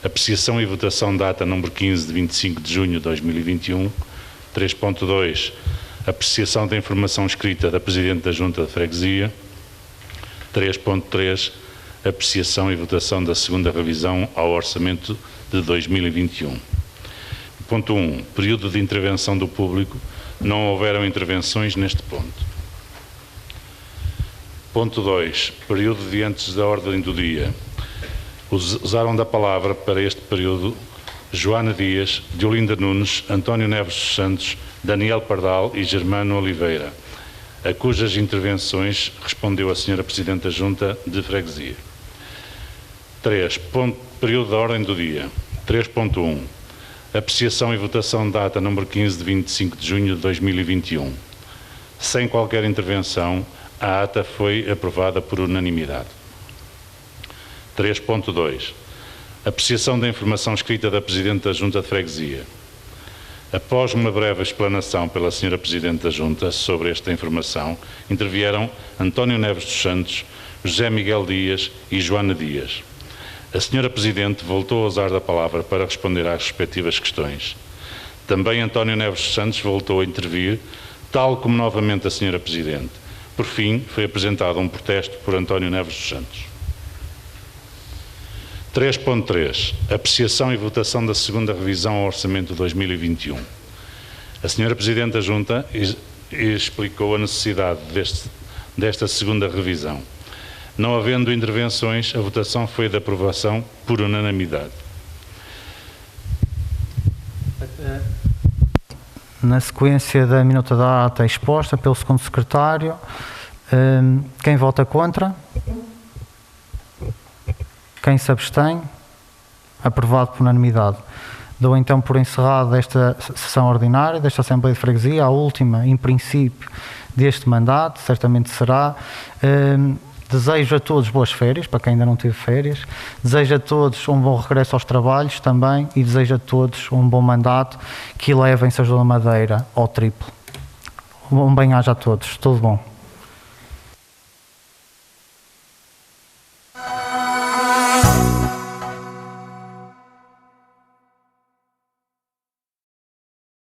[SPEAKER 10] Apreciação e votação data número 15 de 25 de junho de 2021. 3.2. Apreciação da informação escrita da Presidente da Junta de Freguesia. 3.3. Apreciação e votação da segunda revisão ao Orçamento de 2021. Ponto 1. Período de intervenção do público. Não houveram intervenções neste ponto. Ponto 2. Período de antes da ordem do dia. Usaram da palavra para este período Joana Dias, Diolinda Nunes, António Neves dos Santos, Daniel Pardal e Germano Oliveira, a cujas intervenções respondeu a Sra. Presidente da Junta de Freguesia. 3. Período da ordem do dia. 3.1. Apreciação e votação data número 15 de 25 de junho de 2021. Sem qualquer intervenção, a ata foi aprovada por unanimidade. 3.2. Apreciação da informação escrita da Presidente da Junta de Freguesia. Após uma breve explanação pela Sra. Presidente da Junta sobre esta informação, intervieram António Neves dos Santos, José Miguel Dias e Joana Dias. A Sra. Presidente voltou a usar da palavra para responder às respectivas questões. Também António Neves dos Santos voltou a intervir, tal como novamente a Sra. Presidente. Por fim, foi apresentado um protesto por António Neves dos Santos. 3.3. Apreciação e votação da segunda revisão ao Orçamento de 2021. A Sra. Presidente da Junta explicou a necessidade desta segunda revisão. Não havendo intervenções, a votação foi de aprovação por unanimidade.
[SPEAKER 4] Na sequência da minuta da ata exposta pelo segundo secretário, Quem vota contra? Quem se abstém? Aprovado por unanimidade. Dou então por encerrada esta sessão ordinária desta Assembleia de Freguesia, a última, em princípio, deste mandato, certamente será. Desejo a todos boas férias, para quem ainda não teve férias. Desejo a todos um bom regresso aos trabalhos também e desejo a todos um bom mandato que levem São João da Madeira ao triplo. Um bem-aja a todos. Tudo bom.